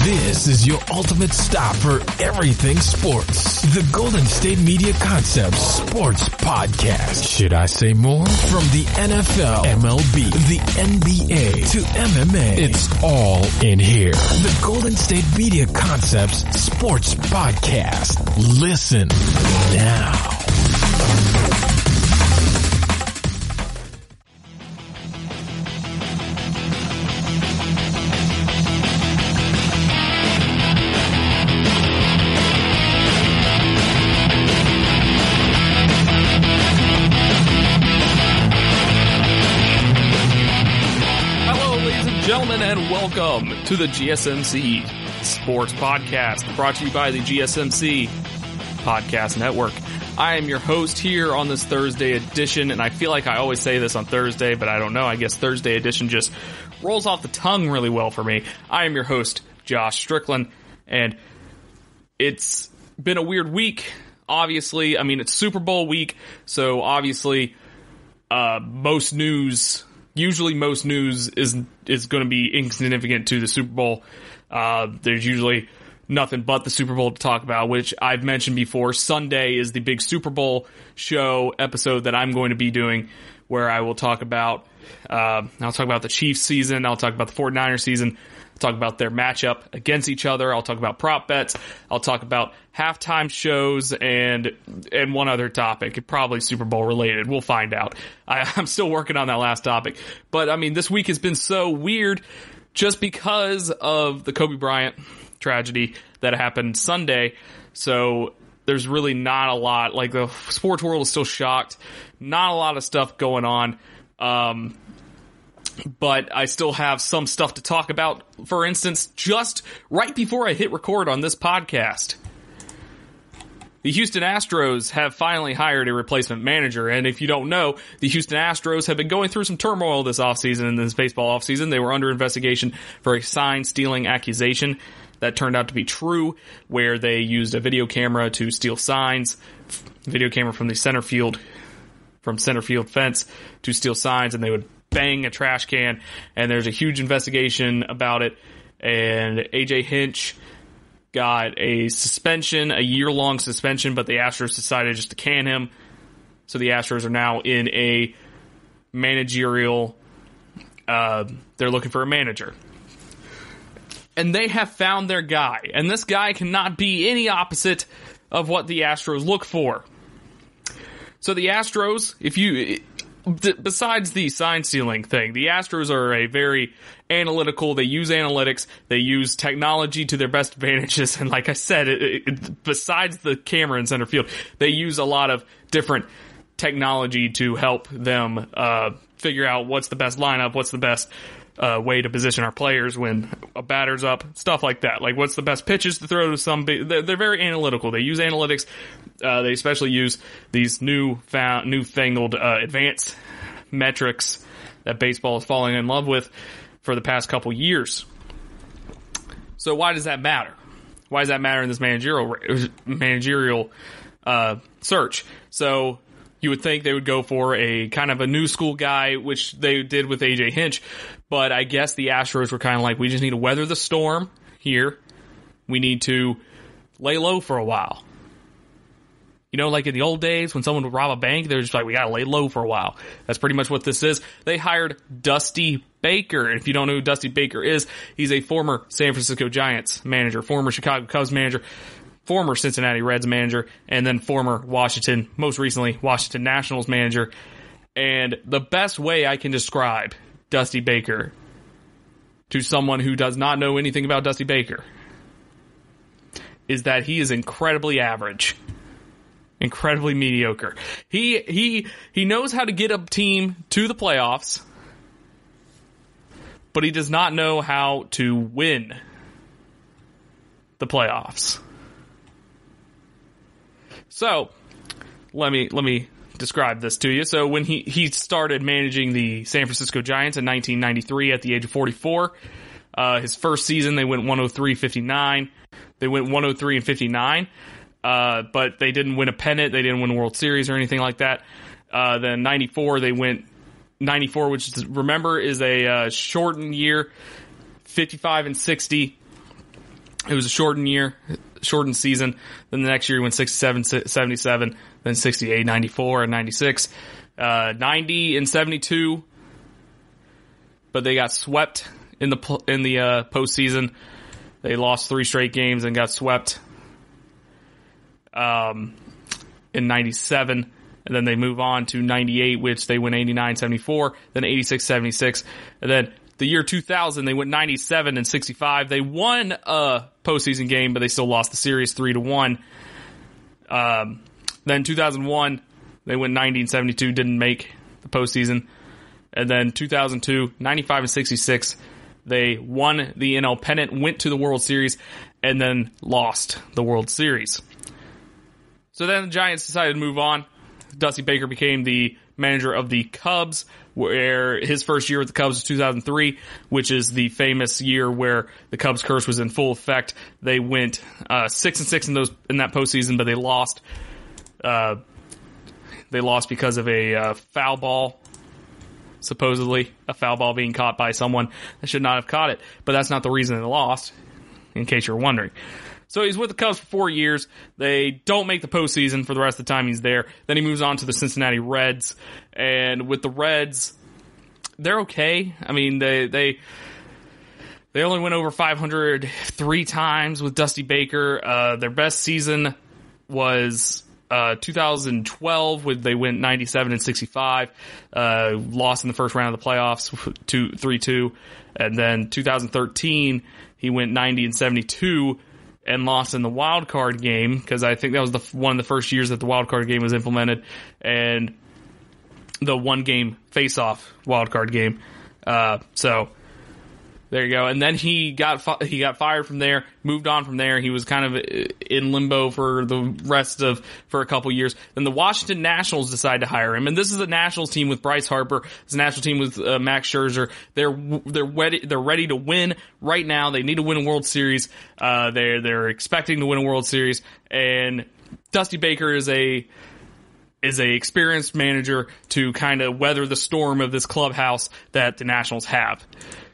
This is your ultimate stop for everything sports. The Golden State Media Concepts Sports Podcast. Should I say more? From the NFL, MLB, the NBA to MMA, it's all in here. The Golden State Media Concepts Sports Podcast. Listen now. And welcome to the GSMC Sports Podcast, brought to you by the GSMC Podcast Network. I am your host here on this Thursday edition, and I feel like I always say this on Thursday, but I don't know. I guess Thursday edition just rolls off the tongue really well for me. I am your host, Josh Strickland, and it's been a weird week, obviously. I mean, it's Super Bowl week, so obviously Usually most news is going to be insignificant to the Super Bowl. There's usually nothing but the Super Bowl to talk about, which I've mentioned before. Sunday is the big Super Bowl show episode that I'm going to be doing, where I will talk about, I'll talk about the Chiefs season, I'll talk about the 49ers season, I'll talk about their matchup against each other, I'll talk about prop bets, I'll talk about halftime shows, and one other topic, probably Super Bowl related. We'll find out. I'm still working on that last topic. But, I mean, this week has been so weird just because of the Kobe Bryant tragedy that happened Sunday. So there's really not a lot. Like, the sports world is still shocked. Not a lot of stuff going on. But I still have some stuff to talk about. For instance, just right before I hit record on this podcast, the Houston Astros have finally hired a replacement manager, and if you don't know, the Houston Astros have been going through some turmoil this offseason, in this baseball offseason. They were under investigation for a sign-stealing accusation that turned out to be true, where they used a video camera to steal signs, video camera from the center field fence to steal signs, and they would bang a trash can, and there's a huge investigation about it, and AJ Hinch got a suspension, a year-long suspension, but the Astros decided just to can him. So the Astros are now in a managerial, they're looking for a manager. And they have found their guy. And this guy cannot be any opposite of what the Astros look for. So the Astros, besides the sign stealing thing, the Astros are a very analytical, they use analytics, they use technology to their best advantages, and like I said, besides the camera in center field, they use a lot of different technology to help them figure out what's the best lineup, what's the best way to position our players when a batter's up, stuff like that. Like, what's the best pitches to throw to some they're very analytical. They use analytics. They especially use these newfangled advanced metrics that baseball is falling in love with for the past couple years. So why does that matter? Why does that matter in this managerial search? So you would think they would go for a kind of a new school guy, which they did with AJ Hinch. But I guess the Astros were kind of like, we just need to weather the storm here. We need to lay low for a while. You know, like in the old days when someone would rob a bank, they're just like, we got to lay low for a while. That's pretty much what this is. They hired Dusty Baker. And if you don't know who Dusty Baker is, he's a former San Francisco Giants manager, former Chicago Cubs manager, former Cincinnati Reds manager, and then most recently, Washington Nationals manager. And the best way I can describe Dusty Baker to someone who does not know anything about Dusty Baker is that he is incredibly average. Incredibly mediocre. He knows how to get a team to the playoffs, but he does not know how to win the playoffs. So, let me describe this to you. So when he started managing the San Francisco Giants in 1993 at the age of 44, his first season they went 103-59. They went 103-59. But they didn't win a pennant. They didn't win a World Series or anything like that. Then 94, they went 94, which remember is a shortened year, 55-60. It was a shortened year, shortened season. Then the next year he went 67, 77, then 68, 94, and 96, 90 and 72. But they got swept in the postseason. They lost 3 straight games and got swept in 97. And then they move on to 98, which they went 89, 74, then 86, 76. And then the year 2000, they went 97 and 65. They won a postseason game, but they still lost the series 3-1. Then 2001, they went 90 and 72, didn't make the postseason. And then 2002, 95 and 66, they won the NL pennant, went to the World Series, and then lost the World Series. So then the Giants decided to move on. Dusty Baker became the manager of the Cubs, where his first year with the Cubs was 2003, which is the famous year where the Cubs curse was in full effect. They went 6-6 in that postseason, but they lost. They lost because of a foul ball, supposedly a foul ball being caught by someone that should not have caught it. But that's not the reason they lost, in case you're wondering. So he's with the Cubs for 4 years. They don't make the postseason for the rest of the time he's there. Then he moves on to the Cincinnati Reds. And with the Reds, they're okay. I mean, they only went over 500 3 times with Dusty Baker. Their best season was 2012, when they went 97 and 65. Lost in the first round of the playoffs 3-2. And then 2013, he went 90 and 72. And lost in the wild card game, because I think that was one of the first years that the wild card game was implemented, and the 1-game face-off wild card game. So there you go. And then he got fired from there, moved on from there. He was kind of in limbo for a couple years. Then the Washington Nationals decided to hire him, and this is a Nationals team with Bryce Harper. It's a National team with Max Scherzer. They're ready to win right now. They need to win a World Series. They're expecting to win a World Series, and Dusty Baker is a experienced manager to kind of weather the storm of this clubhouse that the Nationals have.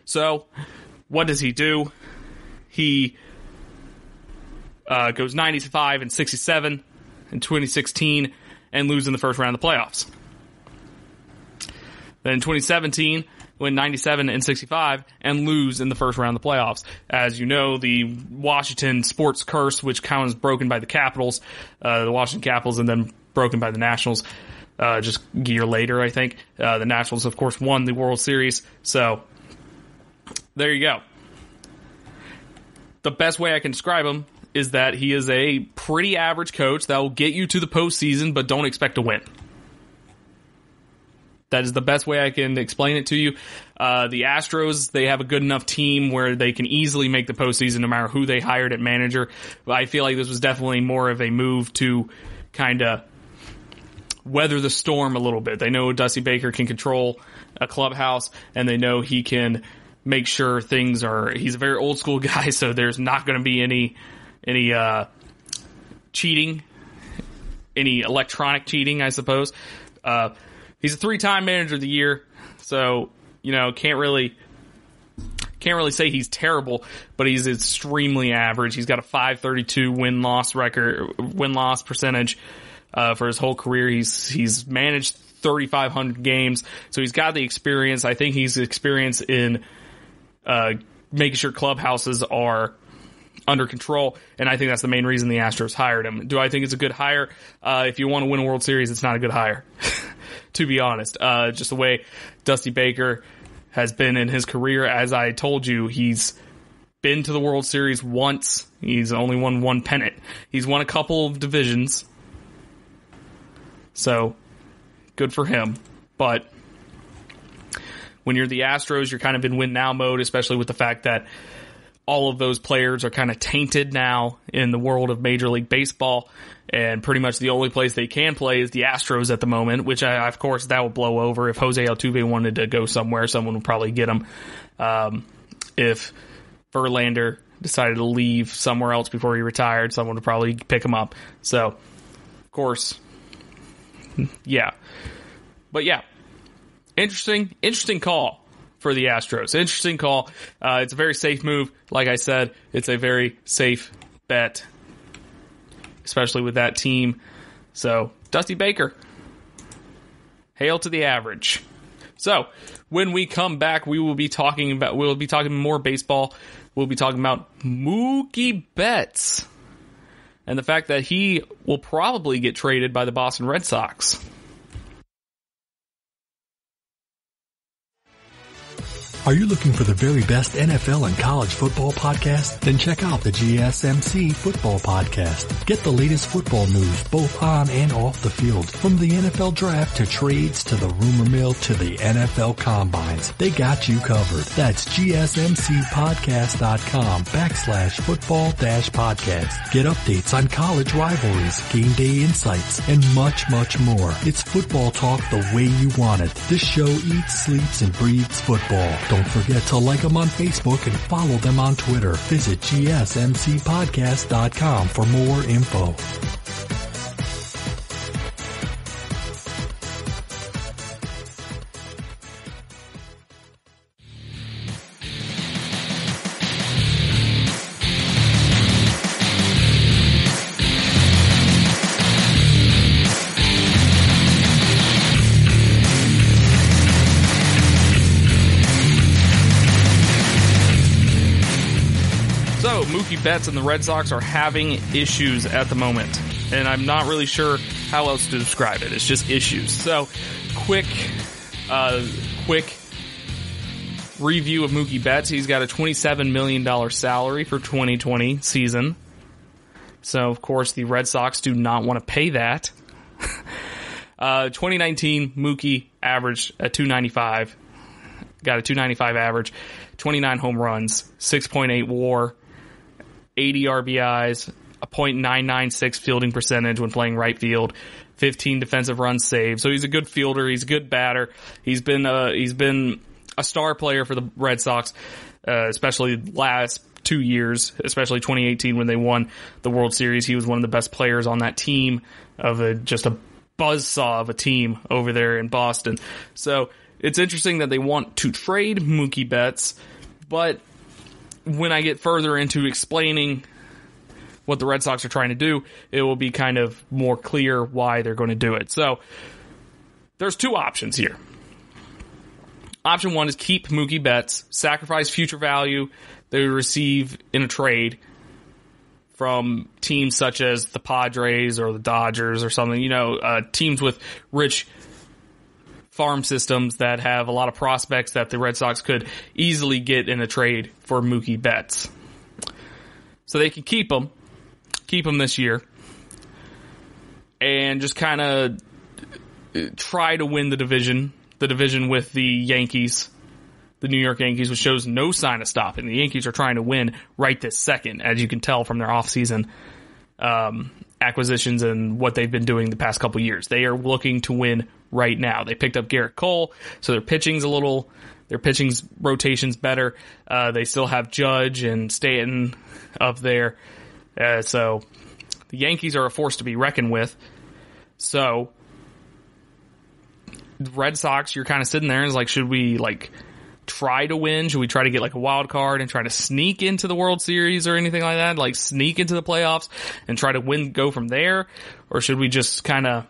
So, what does he do? He goes 95 and 67 in 2016 and loses in the first round of the playoffs. Then in 2017, win 97 and 65 and lose in the first round of the playoffs. As you know, the Washington sports curse, which kind of was broken by the Capitals, the Washington Capitals, and then broken by the Nationals just a year later, I think. The Nationals, of course, won the World Series. So, there you go. The best way I can describe him is that he is a pretty average coach that will get you to the postseason, but don't expect to win. That is the best way I can explain it to you. The Astros, they have a good enough team where they can easily make the postseason no matter who they hired at manager. But I feel like this was definitely more of a move to kind of weather the storm a little bit. They know Dusty Baker can control a clubhouse, and they know he can make sure things are. He's a very old school guy, so there's not going to be any cheating, any electronic cheating, I suppose. He's a 3-time manager of the year, so can't really say he's terrible, but he's extremely average. He's got a .532 win-loss percentage for his whole career. He's managed 3,500 games, so he's got the experience. I think he's experienced in making sure clubhouses are under control, and I think that's the main reason the Astros hired him. Do I think it's a good hire? If you want to win a World Series, it's not a good hire, to be honest. Just the way Dusty Baker has been in his career, as I told you, he's been to the World Series once. He's only won 1 pennant. He's won a couple of divisions, so good for him. But when you're the Astros, you're kind of in win-now mode, especially with the fact that all of those players are kind of tainted now in the world of Major League Baseball, and pretty much the only place they can play is the Astros at the moment, which, of course, that will blow over. If Jose Altuve wanted to go somewhere, someone would probably get him. If Verlander decided to leave somewhere else before he retired, someone would probably pick him up. So, of course, yeah. But yeah. Interesting call for the Astros. Interesting call. It's a very safe move. Like I said, it's a very safe bet, especially with that team. So, Dusty Baker. Hail to the average. So, when we come back, we'll be talking more baseball. We'll be talking about Mookie Betts and the fact that he will probably get traded by the Boston Red Sox. Are you looking for the very best NFL and college football podcast? Then check out the GSMC Football Podcast. Get the latest football news both on and off the field. From the NFL Draft to trades to the rumor mill to the NFL Combines. They got you covered. That's GSMCpodcast.com/football-podcast. Get updates on college rivalries, game day insights, and much, much more. It's football talk the way you want it. This show eats, sleeps, and breathes football. Don't forget to like them on Facebook and follow them on Twitter. Visit GSMCpodcast.com for more info. Mookie Betts and the Red Sox are having issues at the moment, and I'm not really sure how else to describe it. It's just issues. So, quick review of Mookie Betts. He's got a $27 million salary for 2020 season. So, of course, the Red Sox do not want to pay that. 2019, Mookie averaged a .295. Got a .295 average, 29 home runs, 6.8 WAR, 80 RBIs, a .996 fielding percentage when playing right field, 15 defensive runs saved. So he's a good fielder. He's a good batter. He's been a star player for the Red Sox, especially last 2 years, especially 2018 when they won the World Series. He was one of the best players on that team just a buzzsaw of a team over there in Boston. So it's interesting that they want to trade Mookie Betts, but when I get further into explaining what the Red Sox are trying to do, it will be kind of more clear why they're going to do it. So, there's two options here. Option one is keep Mookie Betts, sacrifice future value they receive in a trade from teams such as the Padres or the Dodgers or something, teams with rich farm systems that have a lot of prospects that the Red Sox could easily get in a trade for Mookie Betts. So they can keep him this year, and just kind of try to win the division with the Yankees, the New York Yankees, which shows no sign of stopping. The Yankees are trying to win right this second, as you can tell from their offseason acquisitions and what they've been doing the past couple years. They are looking to win right now. They picked up Garrett Cole, so their pitching's rotation's better. They still have Judge and Stanton up there. So the Yankees are a force to be reckoned with. So the Red Sox, you're kind of sitting there and it's like, should we try to win? Should we try to get a wild card and try to sneak into the World Series or anything like that? Sneak into the playoffs and try to win, go from there? Or should we just kind of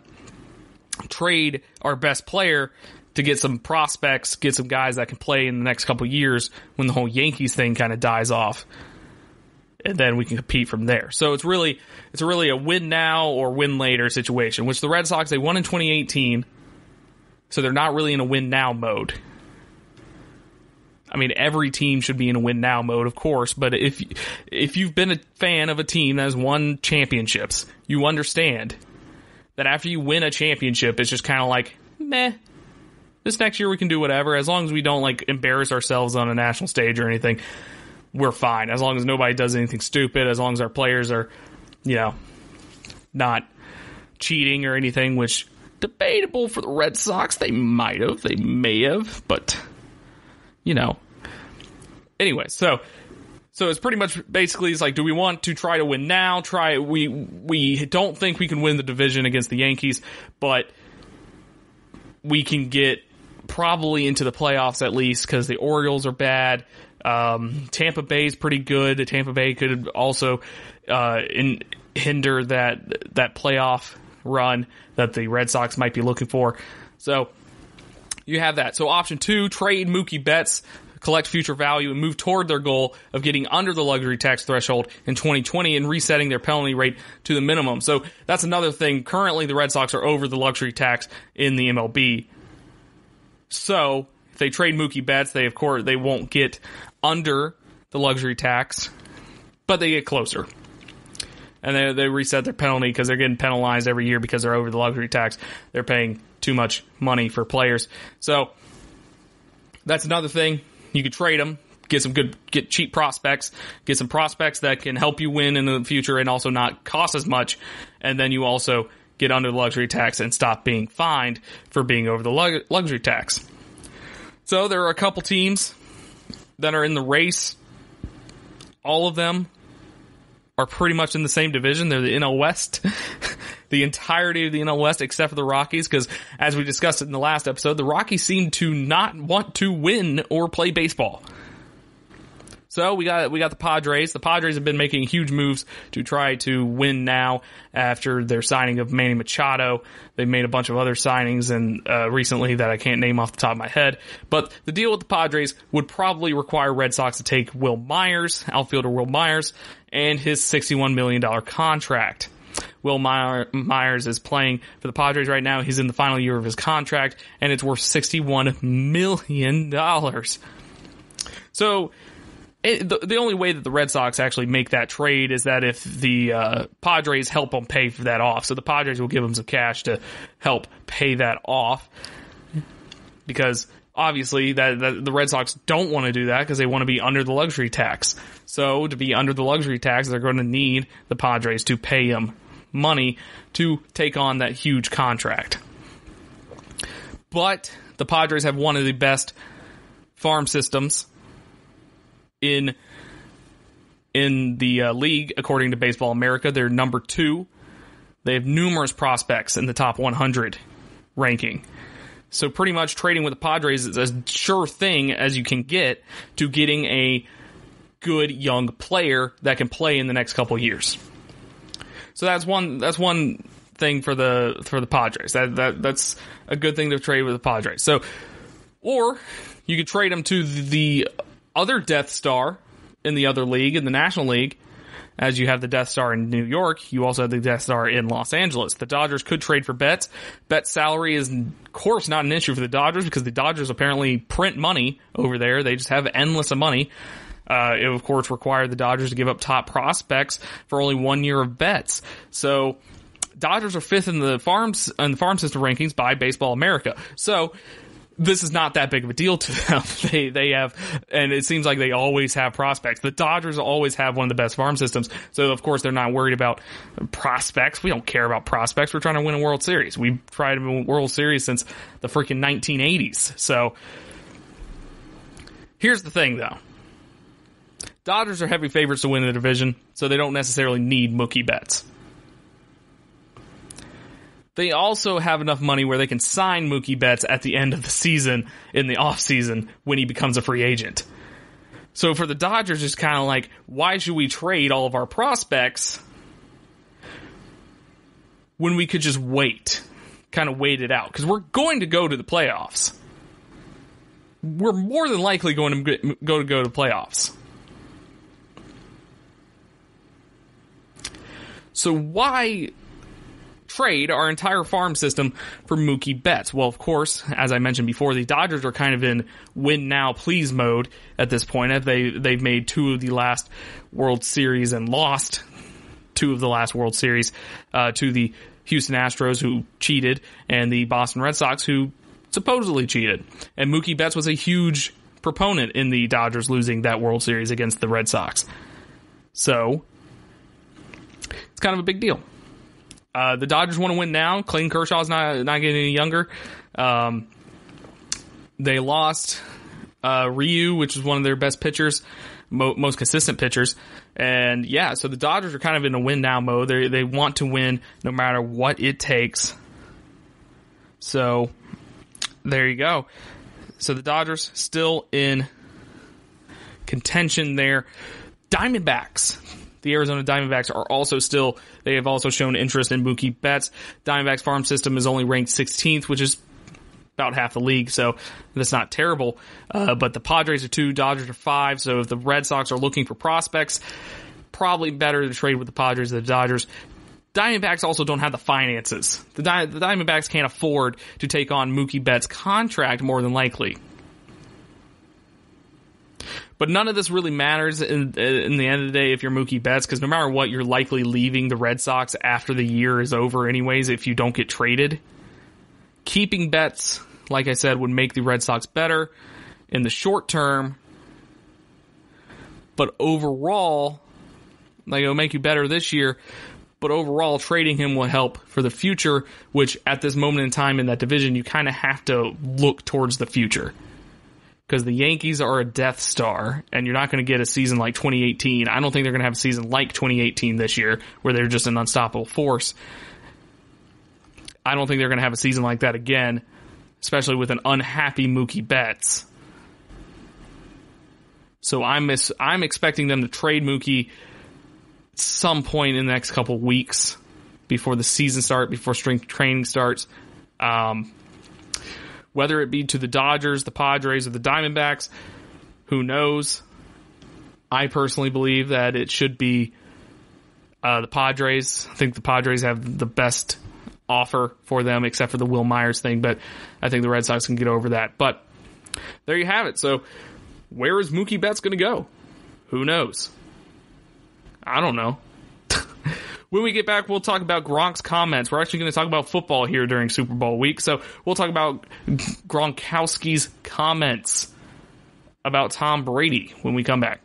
trade our best player to get some prospects, get some guys that can play in the next couple years when the whole Yankees thing kind of dies off, and then we can compete from there? So it's really a win now or win later situation, which the Red Sox, they won in 2018, so they're not really in a win now mode. I mean, every team should be in a win now mode, of course, but if you've been a fan of a team that has won championships, you understand that after you win a championship, it's just kind of like, meh, this next year we can do whatever. As long as we don't embarrass ourselves on a national stage or anything, we're fine. As long as nobody does anything stupid, as long as our players are, not cheating or anything, which debatable for the Red Sox. They may have, but anyway, so it's pretty much basically, it's like, do we want to try to win now? We don't think we can win the division against the Yankees, but we can get probably into the playoffs at least, because the Orioles are bad. Tampa Bay is pretty good. Tampa Bay could also hinder that playoff run that the Red Sox might be looking for. So you have that. So option 2, trade Mookie Betts, collect future value, and move toward their goal of getting under the luxury tax threshold in 2020 and resetting their penalty rate to the minimum. So that's another thing. Currently, the Red Sox are over the luxury tax in the MLB. So if they trade Mookie Betts, they won't get under the luxury tax, but they get closer. And they reset their penalty because they're getting penalized every year because they're over the luxury tax. They're paying too much money for players. So that's another thing. You could trade them, get cheap prospects, get some prospects that can help you win in the future and also not cost as much. And then you also get under the luxury tax and stop being fined for being over the luxury tax. So there are a couple teams that are in the race. All of them are pretty much in the same division. They're the NL West. The entirety of the NL West except for the Rockies, because as we discussed in the last episode, the Rockies seem to not want to win or play baseball. So we got the Padres. The Padres have been making huge moves to try to win now after their signing of Manny Machado. They've made a bunch of other signings and recently that I can't name off the top of my head. But the deal with the Padres would probably require Red Sox to take Will Myers, outfielder Will Myers, and his $61 million contract. Will Myers is playing for the Padres right now. He's in the final year of his contract, and it's worth $61 million. So the only way that the Red Sox actually make that trade is that if the Padres help them pay for that off. So the Padres will give them some cash to help pay that off, because obviously that the Red Sox don't want to do that because they want to be under the luxury tax. So to be under the luxury tax, they're going to need the Padres to pay them money to take on that huge contract. But the Padres have one of the best farm systems in the league, according to Baseball America. They're number 2. They have numerous prospects in the top 100 ranking. So pretty much trading with the Padres is as sure thing as you can get to getting a good young player that can play in the next couple of years. So that's one thing for the Padres. That's a good thing to trade with the Padres. So, or you could trade them to the other Death Star in the other league, in the National League. As you have the Death Star in New York, you also have the Death Star in Los Angeles. The Dodgers could trade for Betts. Betts' salary is, of course, not an issue for the Dodgers because the Dodgers apparently print money over there. They just have endless of money. It, of course, required the Dodgers to give up top prospects for only 1 year of Betts. So Dodgers are 5th in the farm system rankings by Baseball America. So this is not that big of a deal to them. They have, and it seems like they always have prospects. The Dodgers always have one of the best farm systems. So, of course, they're not worried about prospects. We don't care about prospects. We're trying to win a World Series. We've tried to win a World Series since the freaking 1980s. So here's the thing, though. Dodgers are heavy favorites to win the division, so they don't necessarily need Mookie Betts. They also have enough money where they can sign Mookie Betts at the end of the season, in the offseason, when he becomes a free agent. So for the Dodgers, it's kind of like, why should we trade all of our prospects when we could just wait? Kind of wait it out. Because we're going to go to the playoffs. We're more than likely going to go to the playoffs. So why trade our entire farm system for Mookie Betts? Well, of course, as I mentioned before, the Dodgers are kind of in win now, please mode at this point. They've made 2 of the last World Series and lost 2 of the last World Series to the Houston Astros, who cheated, and the Boston Red Sox, who supposedly cheated. And Mookie Betts was a huge proponent in the Dodgers losing that World Series against the Red Sox. So it's kind of a big deal. The Dodgers want to win now. Clayton Kershaw's not getting any younger. They lost Ryu, which is one of their best pitchers, most consistent pitchers. And yeah, so the Dodgers are kind of in a win now mode. They want to win no matter what it takes. So there you go. So the Dodgers still in contention there. Diamondbacks. The Arizona Diamondbacks are also they have also shown interest in Mookie Betts. Diamondbacks farm system is only ranked 16th, which is about half the league, so that's not terrible. But the Padres are 2, Dodgers are 5, so if the Red Sox are looking for prospects, probably better to trade with the Padres than the Dodgers. Diamondbacks also don't have the finances. The Diamondbacks can't afford to take on Mookie Betts' contract, more than likely. But none of this really matters in the end of the day if you're Mookie Betts, because no matter what, you're likely leaving the Red Sox after the year is over anyways if you don't get traded. Keeping Betts, like I said, would make the Red Sox better in the short term. But overall, like, it'll make you better this year. But overall, trading him will help for the future, which at this moment in time in that division, you kind of have to look towards the future. Because the Yankees are a Death Star, and you're not going to get a season like 2018. I don't think they're going to have a season like 2018 this year, where they're just an unstoppable force. I don't think they're going to have a season like that again, especially with an unhappy Mookie Betts. So I'm expecting them to trade Mookie at some point in the next couple of weeks before the season starts, before strength training starts. Whether it be to the Dodgers, the Padres, or the Diamondbacks, who knows? I personally believe that it should be the Padres. I think the Padres have the best offer for them, except for the Will Myers thing, but I think the Red Sox can get over that. But there you have it. So where is Mookie Betts going to go? Who knows? I don't know. When we get back, we'll talk about Gronk's comments. We're actually going to talk about football here during Super Bowl week. So we'll talk about Gronkowski's comments about Tom Brady when we come back.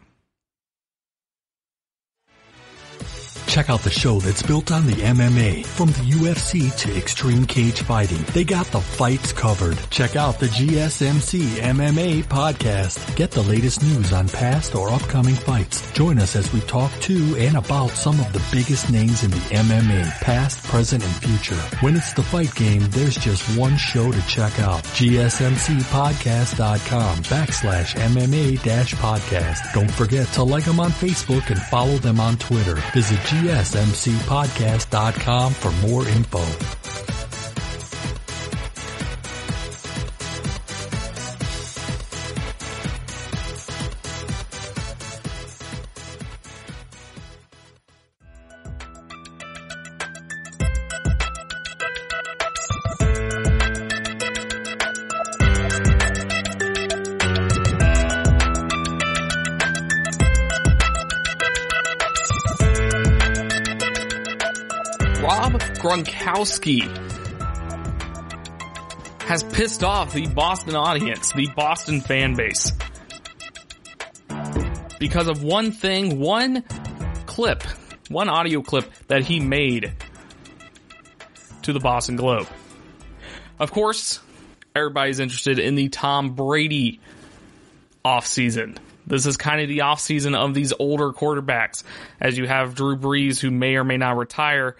Check out the show that's built on the MMA. From the UFC to extreme cage fighting, they got the fights covered. Check out the GSMC MMA podcast. Get the latest news on past or upcoming fights. Join us as we talk to and about some of the biggest names in the MMA, past, present, and future. When it's the fight game, there's just one show to check out. GSMCpodcast.com/MMA-podcast. Don't forget to like them on Facebook and follow them on Twitter. Visit GSMCpodcast.com for more info. Gronkowski has pissed off the Boston audience, the Boston fan base, because of one thing, one audio clip that he made to the Boston Globe. Of course, everybody's interested in the Tom Brady offseason. This is kind of the offseason of these older quarterbacks, as you have Drew Brees, who may or may not retire,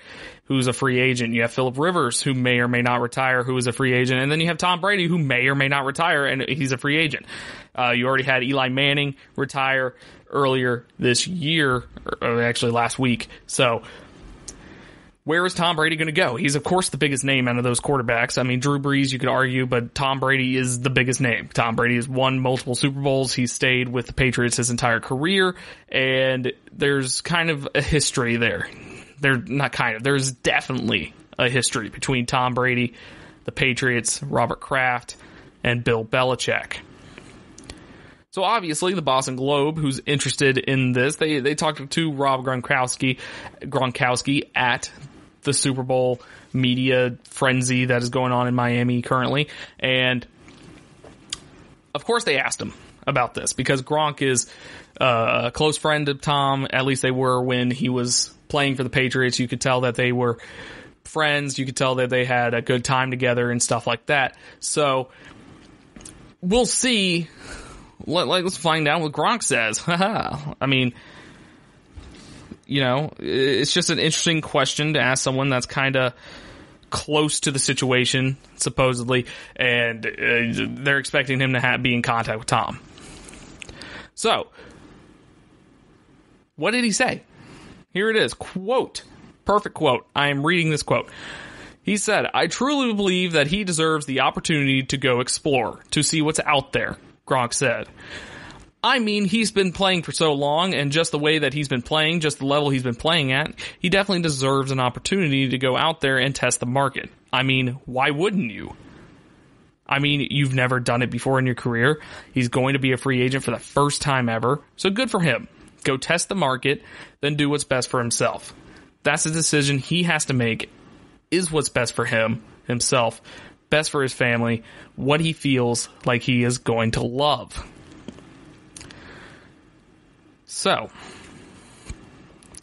who's a free agent. You have Phillip Rivers, who may or may not retire, who is a free agent. And then you have Tom Brady, who may or may not retire, and he's a free agent. You already had Eli Manning retire earlier this year, or actually last week. So where is Tom Brady going to go? He's, of course, the biggest name out of those quarterbacks. I mean, Drew Brees, you could argue, but Tom Brady is the biggest name. Tom Brady has won multiple Super Bowls. He stayed with the Patriots his entire career, and there's kind of a history there. There's definitely a history between Tom Brady, the Patriots, Robert Kraft, and Bill Belichick. So obviously the Boston Globe, who's interested in this, they talked to Rob Gronkowski at the Super Bowl media frenzy that is going on in Miami currently. And of course they asked him about this because Gronk is a close friend of Tom. At least they were when he was playing for the Patriots. You could tell that they were friends. You could tell that they had a good time together and stuff like that. So we'll see. Let's find out what Gronk says. I mean, you know, it's just an interesting question to ask someone that's kind of close to the situation, supposedly, and they're expecting him to be in contact with Tom. So, what did he say? Here it is. Quote. Perfect quote. I am reading this quote. He said, "I truly believe that he deserves the opportunity to go explore, to see what's out there," Gronk said. I mean, he's been playing for so long, and just the way that he's been playing, just the level he's been playing at, he definitely deserves an opportunity to go out there and test the market. I mean, why wouldn't you? I mean, you've never done it before in your career. He's going to be a free agent for the first time ever, so good for him. Go test the market, then do what's best for himself. That's a decision he has to make, is what's best for himself, best for his family, what he feels like he is going to love. So,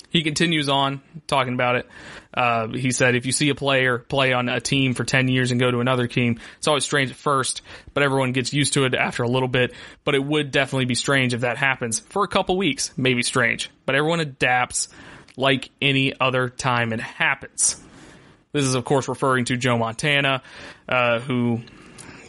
he continues on talking about it. He said, if you see a player play on a team for 10 years and go to another team, it's always strange at first, but everyone gets used to it after a little bit. But it would definitely be strange if that happens for a couple weeks, maybe strange. But everyone adapts like any other time it happens. This is, of course, referring to Joe Montana, who...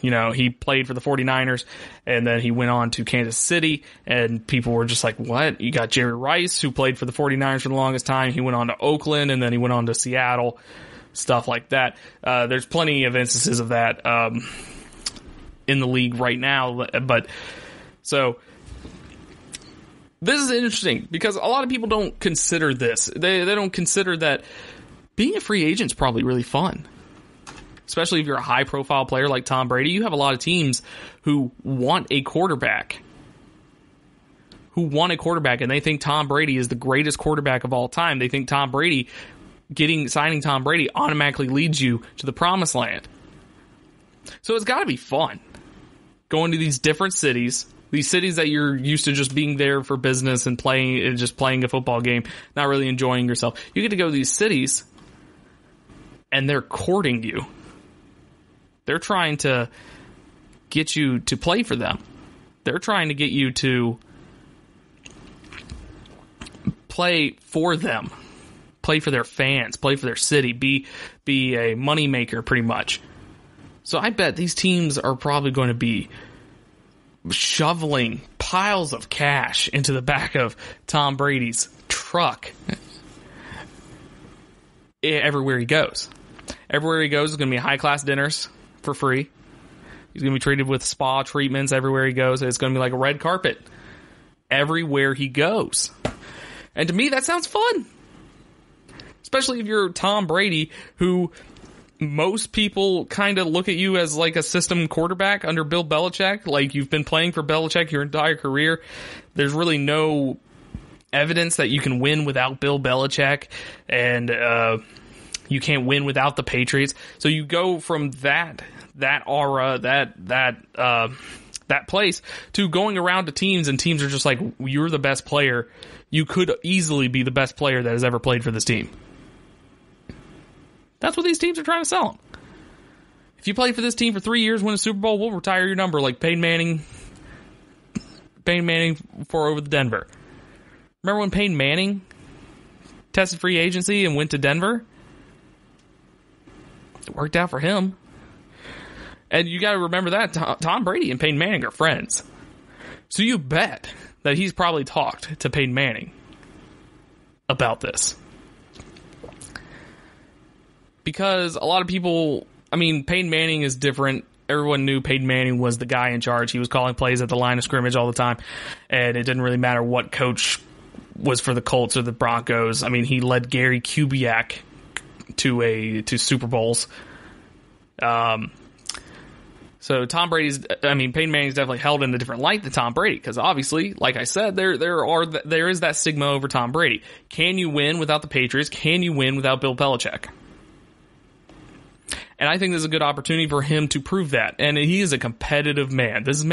You know, he played for the 49ers, and then he went on to Kansas City, and people were just like, what? You got Jerry Rice, who played for the 49ers for the longest time. He went on to Oakland, and then he went on to Seattle, stuff like that. There's plenty of instances of that in the league right now. But so this is interesting because a lot of people don't consider this. They don't consider that being a free agent is probably really fun. Especially if you're a high-profile player like Tom Brady. You have a lot of teams who want a quarterback. And they think Tom Brady is the greatest quarterback of all time. They think Tom Brady, signing Tom Brady automatically leads you to the promised land. So it's got to be fun. Going to these different cities, these cities that you're used to just being there for business and just playing a football game, not really enjoying yourself. You get to go to these cities, and they're courting you. They're trying to get you to play for them. They're trying to get you to play for them. Play for their fans. Play for their city. Be a moneymaker, pretty much. So I bet these teams are probably going to be shoveling piles of cash into the back of Tom Brady's truck everywhere he goes. Everywhere he goes is going to be high-class dinners for free. He's going to be treated with spa treatments everywhere he goes. It's going to be like a red carpet everywhere he goes. And to me, that sounds fun. Especially if you're Tom Brady, who most people kind of look at you as like a system quarterback under Bill Belichick. Like, you've been playing for Belichick your entire career. There's really no evidence that you can win without Bill Belichick. And, you can't win without the Patriots. So you go from that aura, that place, to going around to teams, and teams are just like, you're the best player. You could easily be the best player that has ever played for this team. That's what these teams are trying to sell them. If you play for this team for 3 years, win a Super Bowl, we'll retire your number like Peyton Manning for over the Denver. Remember when Peyton Manning tested free agency and went to Denver? It worked out for him. And you got to remember that Tom Brady and Peyton Manning are friends. So you bet that he's probably talked to Peyton Manning about this. Because a lot of people, I mean, Peyton Manning is different. Everyone knew Peyton Manning was the guy in charge. He was calling plays at the line of scrimmage all the time. And it didn't really matter what coach was for the Colts or the Broncos. I mean, he led Gary Kubiak to Super Bowls. So Peyton Manning's definitely held in a different light than Tom Brady, because obviously, like I said, there is that stigma over Tom Brady. Can you win without the Patriots? Can you win without Bill Belichick? And I think this is a good opportunity for him to prove that. And he is a competitive man. This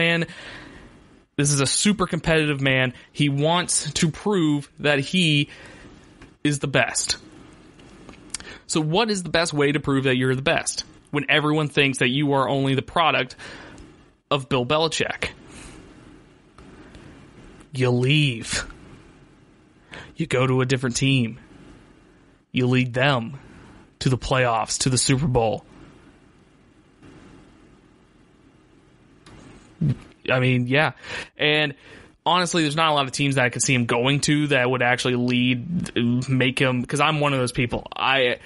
is a super competitive man. He wants to prove that he is the best. So what is the best way to prove that you're the best when everyone thinks that you are only the product of Bill Belichick? You leave. You go to a different team. You lead them to the playoffs, to the Super Bowl. I mean, yeah. And honestly, there's not a lot of teams that I could see him going to that would actually make him, because I'm one of those people. I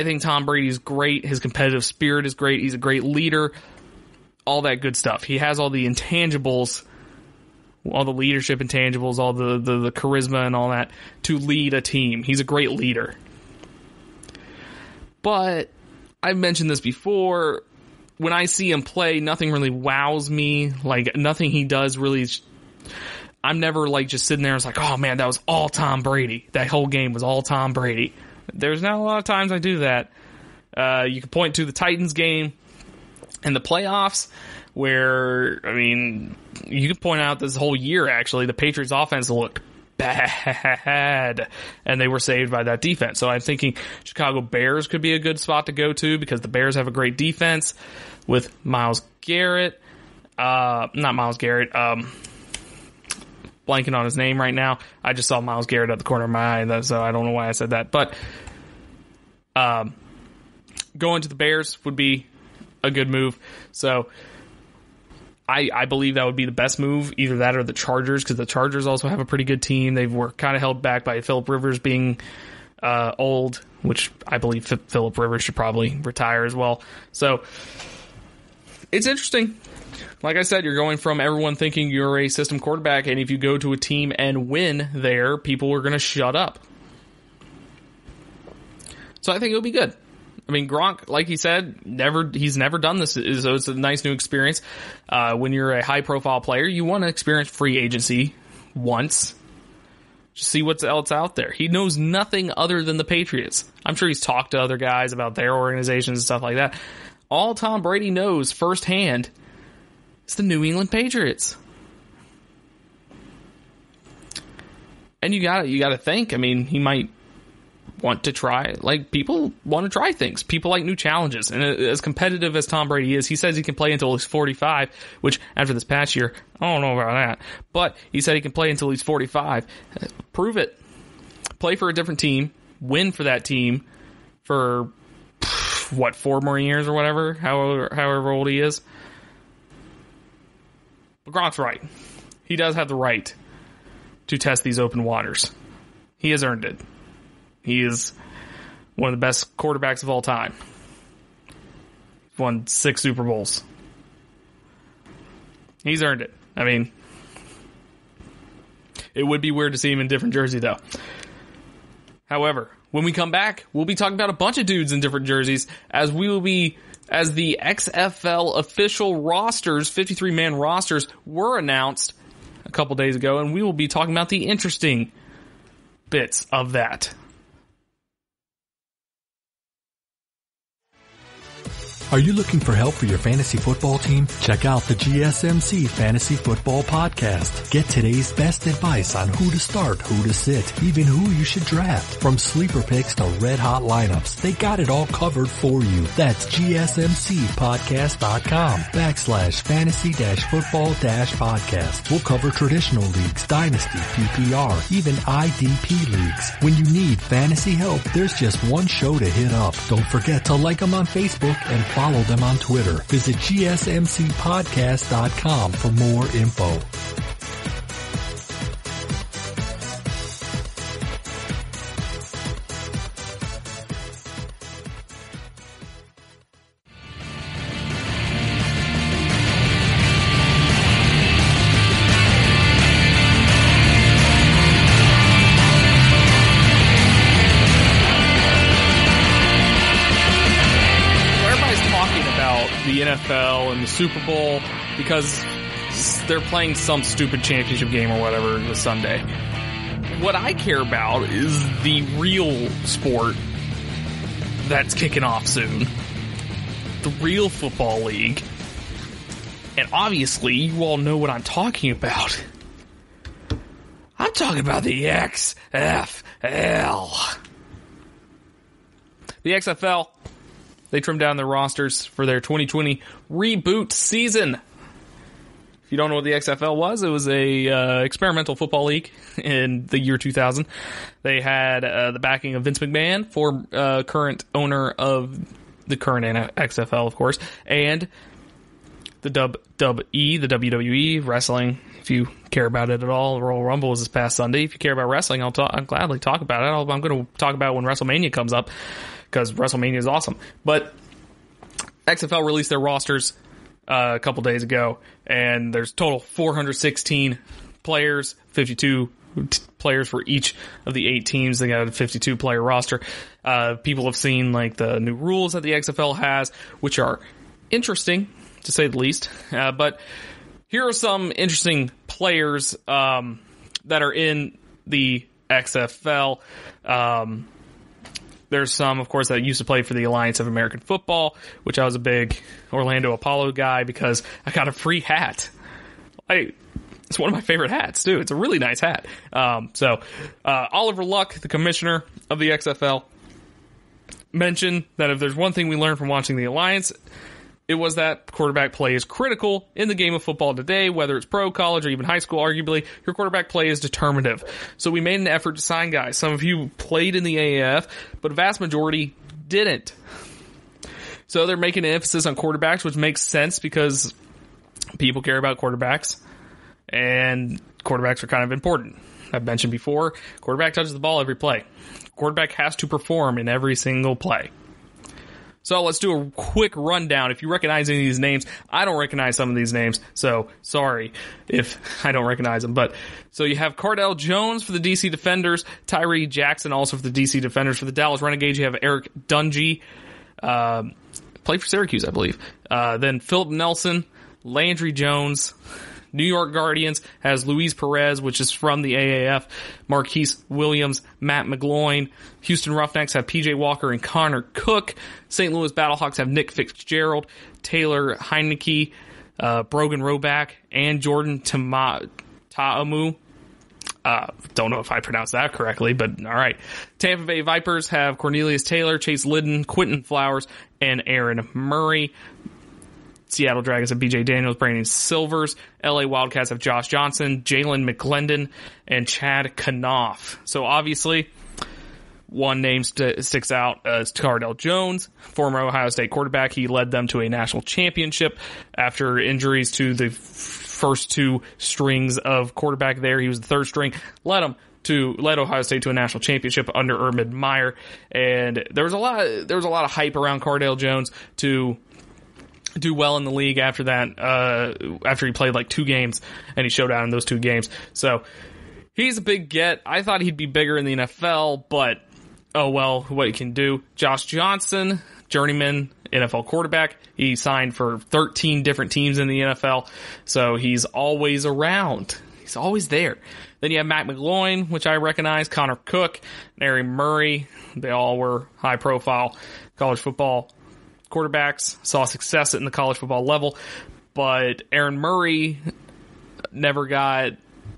think Tom Brady's great. His competitive spirit is great. He's a great leader. All that good stuff. He has all the intangibles, all the leadership intangibles, all the charisma and all that to lead a team. He's a great leader. But I've mentioned this before. When I see him play, nothing really wows me. Like, nothing he does really. I'm never like just sitting there and it's like, oh man, that was all Tom Brady. That whole game was all Tom Brady. There's not a lot of times I do that. You can point to the Titans game in the playoffs where, I mean, you can point out this whole year, actually, the Patriots offense looked bad, and they were saved by that defense. So I'm thinking Chicago Bears could be a good spot to go to because the Bears have a great defense with Myles Garrett. Not Myles Garrett. Blanking on his name right now. I just saw Myles Garrett at the corner of my eye, so I don't know why I said that. But going to the Bears would be a good move. So I believe that would be the best move, either that or the Chargers, because the Chargers also have a pretty good team. They were kind of held back by Phillip Rivers being old, which I believe Phillip Rivers should probably retire as well. So it's interesting. Like I said, you're going from everyone thinking you're a system quarterback, and if you go to a team and win there, people are going to shut up. So I think it'll be good. I mean, Gronk, like he said, he's never done this, so it's a nice new experience. When you're a high-profile player, you want to experience free agency once. Just see what's else out there. He knows nothing other than the Patriots. I'm sure he's talked to other guys about their organizations and stuff like that. All Tom Brady knows firsthand is the New England Patriots. And you got to think. I mean, he might want to try, like, people want to try things. People like new challenges. And as competitive as Tom Brady is, he says he can play until he's 45, which after this past year, I don't know about that. But he said he can play until he's 45. Prove it. Play for a different team. Win for that team for, 4 more years or whatever, however old he is. But Gronk's right. He does have the right to test these open waters. He has earned it. He is one of the best quarterbacks of all time. Won 6 Super Bowls. He's earned it. I mean, it would be weird to see him in a different jersey, though. However, when we come back, we'll be talking about a bunch of dudes in different jerseys as the XFL official rosters, 53-man rosters, were announced a couple days ago, and we will be talking about the interesting bits of that. Are you looking for help for your fantasy football team? Check out the GSMC Fantasy Football Podcast. Get today's best advice on who to start, who to sit, even who you should draft. From sleeper picks to red hot lineups, they got it all covered for you. That's gsmcpodcast.com/fantasy-football-podcast. We'll cover traditional leagues, dynasty, PPR, even IDP leagues. When you need fantasy help, there's just one show to hit up. Don't forget to like them on Facebook and follow them on Twitter. Visit gsmcpodcast.com for more info. NFL and the Super Bowl because they're playing some stupid championship game or whatever this Sunday. What I care about is the real sport that's kicking off soon. The real football league. And obviously, you all know what I'm talking about. I'm talking about the XFL. The XFL, they trimmed down their rosters for their 2020 reboot season. If you don't know what the XFL was, it was a experimental football league in the year 2000. They had the backing of Vince McMahon, current owner of the current XFL, of course, and the WWE, the WWE, wrestling. If you care about it at all, the Royal Rumble was this past Sunday. If you care about wrestling, I'll gladly talk about it. I'm going to talk about it when WrestleMania comes up, because WrestleMania is awesome. But XFL released their rosters a couple days ago, and there's total 416 players, 52 players for each of the 8 teams. They got a 52 player roster. People have seen like the new rules that the XFL has, which are interesting to say the least. But here are some interesting players that are in the XFL. There's some, of course, that used to play for the Alliance of American Football, which I was a big Orlando Apollo guy because I got a free hat. It's one of my favorite hats, too. It's a really nice hat. Oliver Luck, the commissioner of the XFL, mentioned that if there's one thing we learned from watching the Alliance, it was that quarterback play is critical in the game of football today, whether it's pro, college, or even high school. Arguably, your quarterback play is determinative. So we made an effort to sign guys. Some of you played in the AAF, but a vast majority didn't. So they're making an emphasis on quarterbacks, which makes sense because people care about quarterbacks, and quarterbacks are kind of important. I've mentioned before, quarterback touches the ball every play. Quarterback has to perform in every single play. So let's do a quick rundown. If you recognize any of these names, I don't recognize some of these names, so sorry if I don't recognize them. But so you have Cardell Jones for the DC Defenders, Tyree Jackson also for the DC Defenders. For the Dallas Renegades, you have Eric Dungy, played for Syracuse, I believe. Then Philip Nelson, Landry Jones. New York Guardians has Luis Perez, which is from the AAF, Marquise Williams, Matt McGloin. Houston Roughnecks have PJ Walker and Connor Cook. St. Louis Battlehawks have Nick Fitzgerald, Taylor Heineke, Brogan Roback, and Jordan Ta'amu. Don't know if I pronounced that correctly, but all right. Tampa Bay Vipers have Cornelius Taylor, Chase Liddon, Quentin Flowers, and Aaron Murray. Seattle Dragons have BJ Daniels, Brandon Silvers. LA Wildcats have Josh Johnson, Jalen McClendon, and Chad Knopf. So obviously, one name sticks out as Cardell Jones, former Ohio State quarterback. He led them to a national championship after injuries to the first 2 strings of quarterback there. He was the 3rd string, led Ohio State to a national championship under Urban Meyer. And there was a lot of hype around Cardell Jones to do well in the league after that, after he played like 2 games and he showed out in those 2 games. So he's a big get. I thought he'd be bigger in the NFL, but oh well, what you can do. Josh Johnson, journeyman NFL quarterback. He signed for 13 different teams in the NFL, so he's always around. He's always there. Then you have Matt McGloin, which I recognize, Connor Cook, and Aaron Murray. They all were high-profile college football quarterbacks, saw success in the college football level, but Aaron Murray never got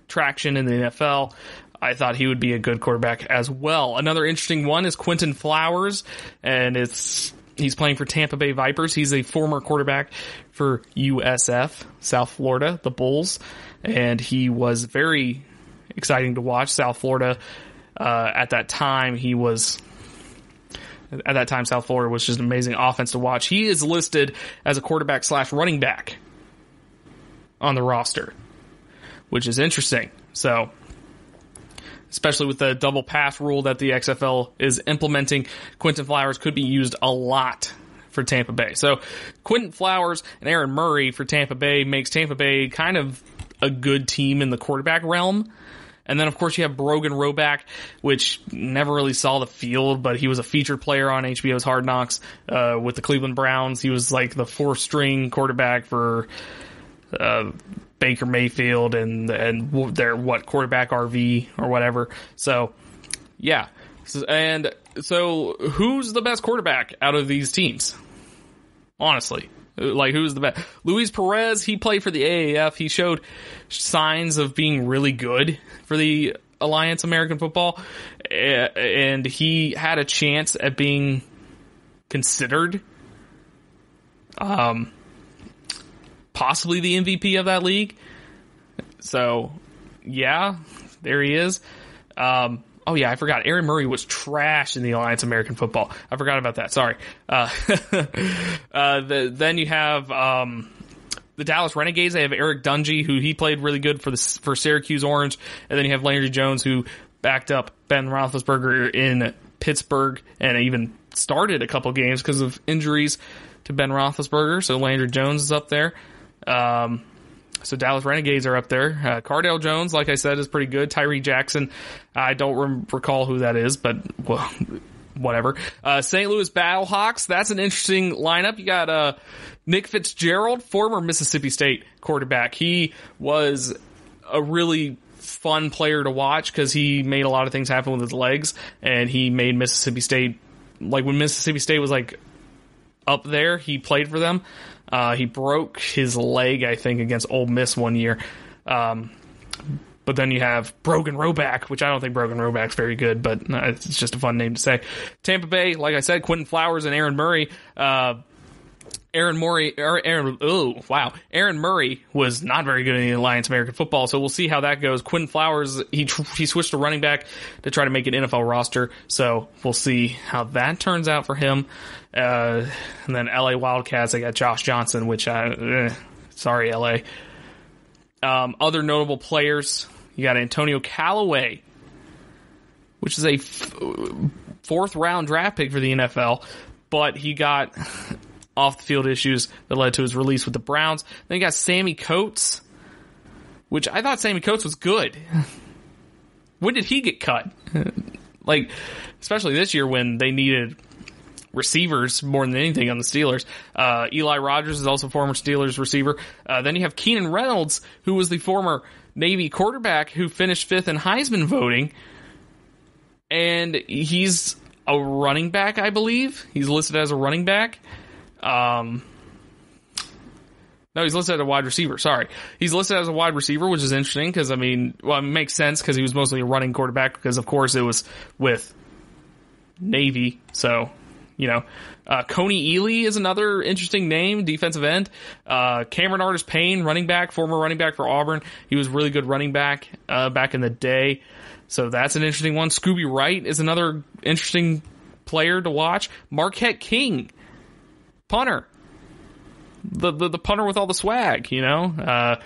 traction in the NFL. I thought he would be a good quarterback as well. Another interesting one is Quentin Flowers, and he's playing for Tampa Bay Vipers. He's a former quarterback for USF, South Florida, the Bulls, and he was very exciting to watch. South Florida, at that time, South Florida was just an amazing offense to watch. He is listed as a quarterback / running back on the roster, which is interesting. So, especially with the double pass rule that the XFL is implementing, Quentin Flowers could be used a lot for Tampa Bay. So, Quentin Flowers and Aaron Murray for Tampa Bay makes Tampa Bay kind of a good team in the quarterback realm. And then, of course, you have Brogan Roback, which never really saw the field, but he was a featured player on HBO's Hard Knocks with the Cleveland Browns. He was like the 4th-string quarterback for Baker Mayfield and their quarterback RV or whatever. So, yeah. And so, who's the best quarterback out of these teams? Honestly. Like, who's the best? Luis Perez, he played for the AAF. He showed signs of being really good for the Alliance American Football. And he had a chance at being considered possibly the MVP of that league. So, yeah, there he is. Oh, yeah, I forgot. Aaron Murray was trash in the Alliance American Football. I forgot about that. Sorry. Then you have the Dallas Renegades. They have Eric Dungy, who he played really good for Syracuse Orange. And then you have Landry Jones, who backed up Ben Roethlisberger in Pittsburgh and even started a couple games because of injuries to Ben Roethlisberger. So Landry Jones is up there. So Dallas Renegades are up there. Cardale Jones, like I said, is pretty good. Tyree Jackson, I don't recall who that is, but well, whatever. St. Louis Battlehawks, that's an interesting lineup. You got Nick Fitzgerald, former Mississippi State quarterback. He was a really fun player to watch because he made a lot of things happen with his legs, and he made Mississippi State, like when Mississippi State was like up there, he played for them. He broke his leg, I think, against Ole Miss one year. But then you have Brogan Roback, which I don't think Brogan Roback's very good, but it's just a fun name to say. Tampa Bay, like I said, Quentin Flowers and Aaron Murray. Aaron Murray was not very good in the Alliance American Football, so we'll see how that goes. Quentin Flowers, he switched to running back to try to make an NFL roster, so we'll see how that turns out for him. And then LA Wildcats, they got Josh Johnson, which sorry, LA. Other notable players, you got Antonio Callaway, which is a fourth round draft pick for the NFL, but he got off the field issues that led to his release with the Browns. Then you got Sammy Coates, which I thought Sammy Coates was good. When did he get cut? Like, especially this year when they needed receivers more than anything on the Steelers. Eli Rogers is also a former Steelers receiver. Then you have Keenan Reynolds, who was the former Navy quarterback who finished 5th in Heisman voting. And he's a running back, I believe. He's listed as a running back. No, he's listed as a wide receiver. Sorry. He's listed as a wide receiver, which is interesting because, I mean, well, it makes sense because he was mostly a running quarterback because, of course, it was with Navy. So, you know, Coney Ely is another interesting name, defensive end. Cameron Artis-Payne, running back, former running back for Auburn. He was really good running back back in the day. So that's an interesting one. Scooby Wright is another interesting player to watch. Marquette King, punter. The punter with all the swag, you know.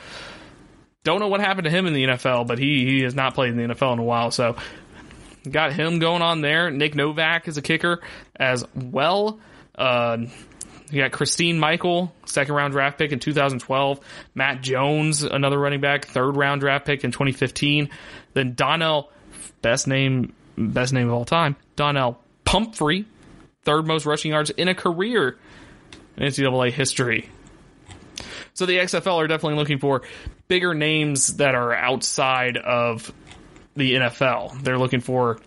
Don't know what happened to him in the NFL, but he has not played in the NFL in a while, so got him going on there. Nick Novak is a kicker as well. You got Christine Michael, 2nd round draft pick in 2012. Matt Jones, another running back, 3rd round draft pick in 2015. Then Donnell, best name of all time, Donnell Pumphrey, 3rd most rushing yards in a career in NCAA history. So the XFL are definitely looking for bigger names that are outside of the NFL. They're looking for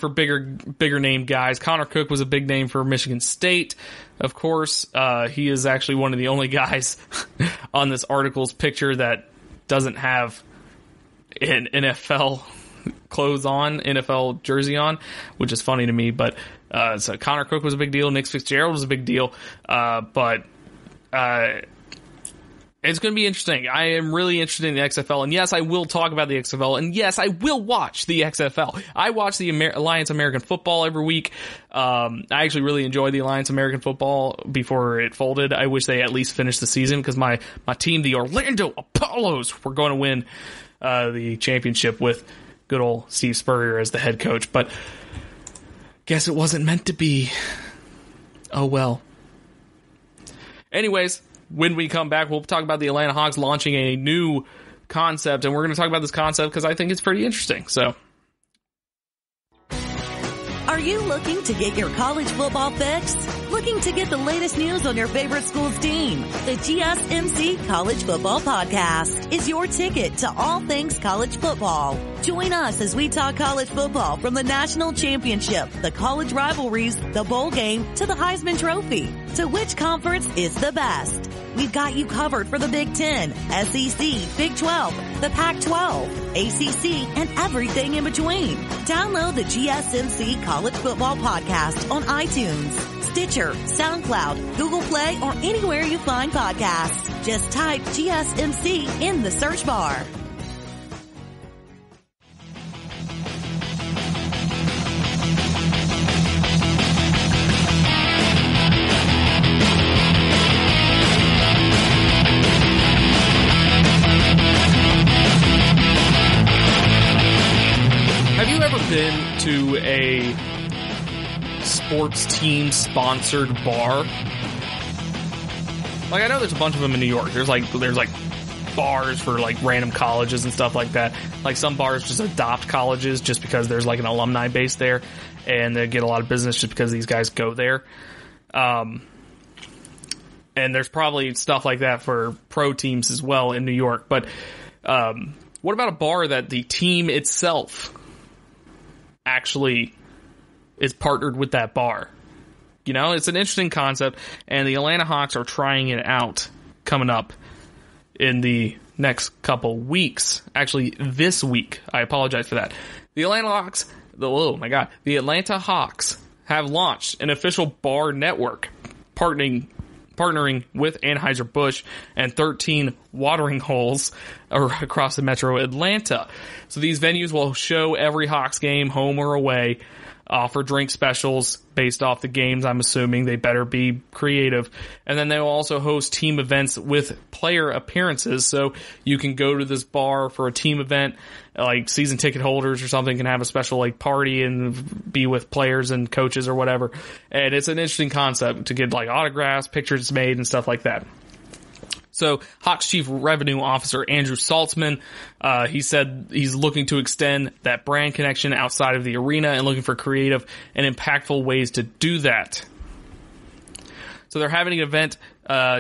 bigger name guys. Connor Cook was a big name for Michigan State, of course. He is actually one of the only guys on this article's picture that doesn't have an NFL clothes on, NFL jersey on, which is funny to me. But so Connor Cook was a big deal. Nick Fitzgerald was a big deal. But it's going to be interesting. I am really interested in the XFL. And yes, I will talk about the XFL. And yes, I will watch the XFL. I watch the Alliance American Football every week. I actually really enjoy the Alliance American Football before it folded. I wish they at least finished the season because my team, the Orlando Apollos, were going to win the championship with good old Steve Spurrier as the head coach. But guess it wasn't meant to be. Oh well. Anyways, when we come back, we'll talk about the Atlanta Hawks launching a new concept, and we're going to talk about this concept because I think it's pretty interesting. So, are you looking to get your college football fix? Looking to get the latest news on your favorite school's team? The GSMC College Football Podcast is your ticket to all things college football. Join us as we talk college football from the national championship, the college rivalries, the bowl game, to the Heisman Trophy. To which conference is the best? We've got you covered for the Big Ten, SEC, Big 12, the Pac-12, ACC, and everything in between. Download the GSMC College Football Podcast on iTunes, Stitcher, SoundCloud, Google Play, or anywhere you find podcasts. Just type GSMC in the search bar. Have you ever been to a sports team sponsored bar? Like, I know there's a bunch of them in New York. There's like bars for like random colleges and stuff like that. Like, some bars just adopt colleges just because there's like an alumni base there, and they get a lot of business just because these guys go there. And there's probably stuff like that for pro teams as well in New York. But what about a bar that the team itself actually is partnered with that bar? You know, it's an interesting concept, and the Atlanta Hawks are trying it out coming up in the next couple weeks. Actually, this week. I apologize for that. The Atlanta Hawks have launched an official bar network partnering with Anheuser-Busch and 13 watering holes across the metro Atlanta. So these venues will show every Hawks game, home or away, offer drink specials based off the games. I'm assuming they better be creative. And then they will also host team events with player appearances. So you can go to this bar for a team event, like season ticket holders or something can have a special like party and be with players and coaches or whatever. And it's an interesting concept to get like autographs, pictures made, and stuff like that. So Hawks Chief Revenue Officer Andrew Saltzman, he said he's looking to extend that brand connection outside of the arena and looking for creative and impactful ways to do that. So they're having an event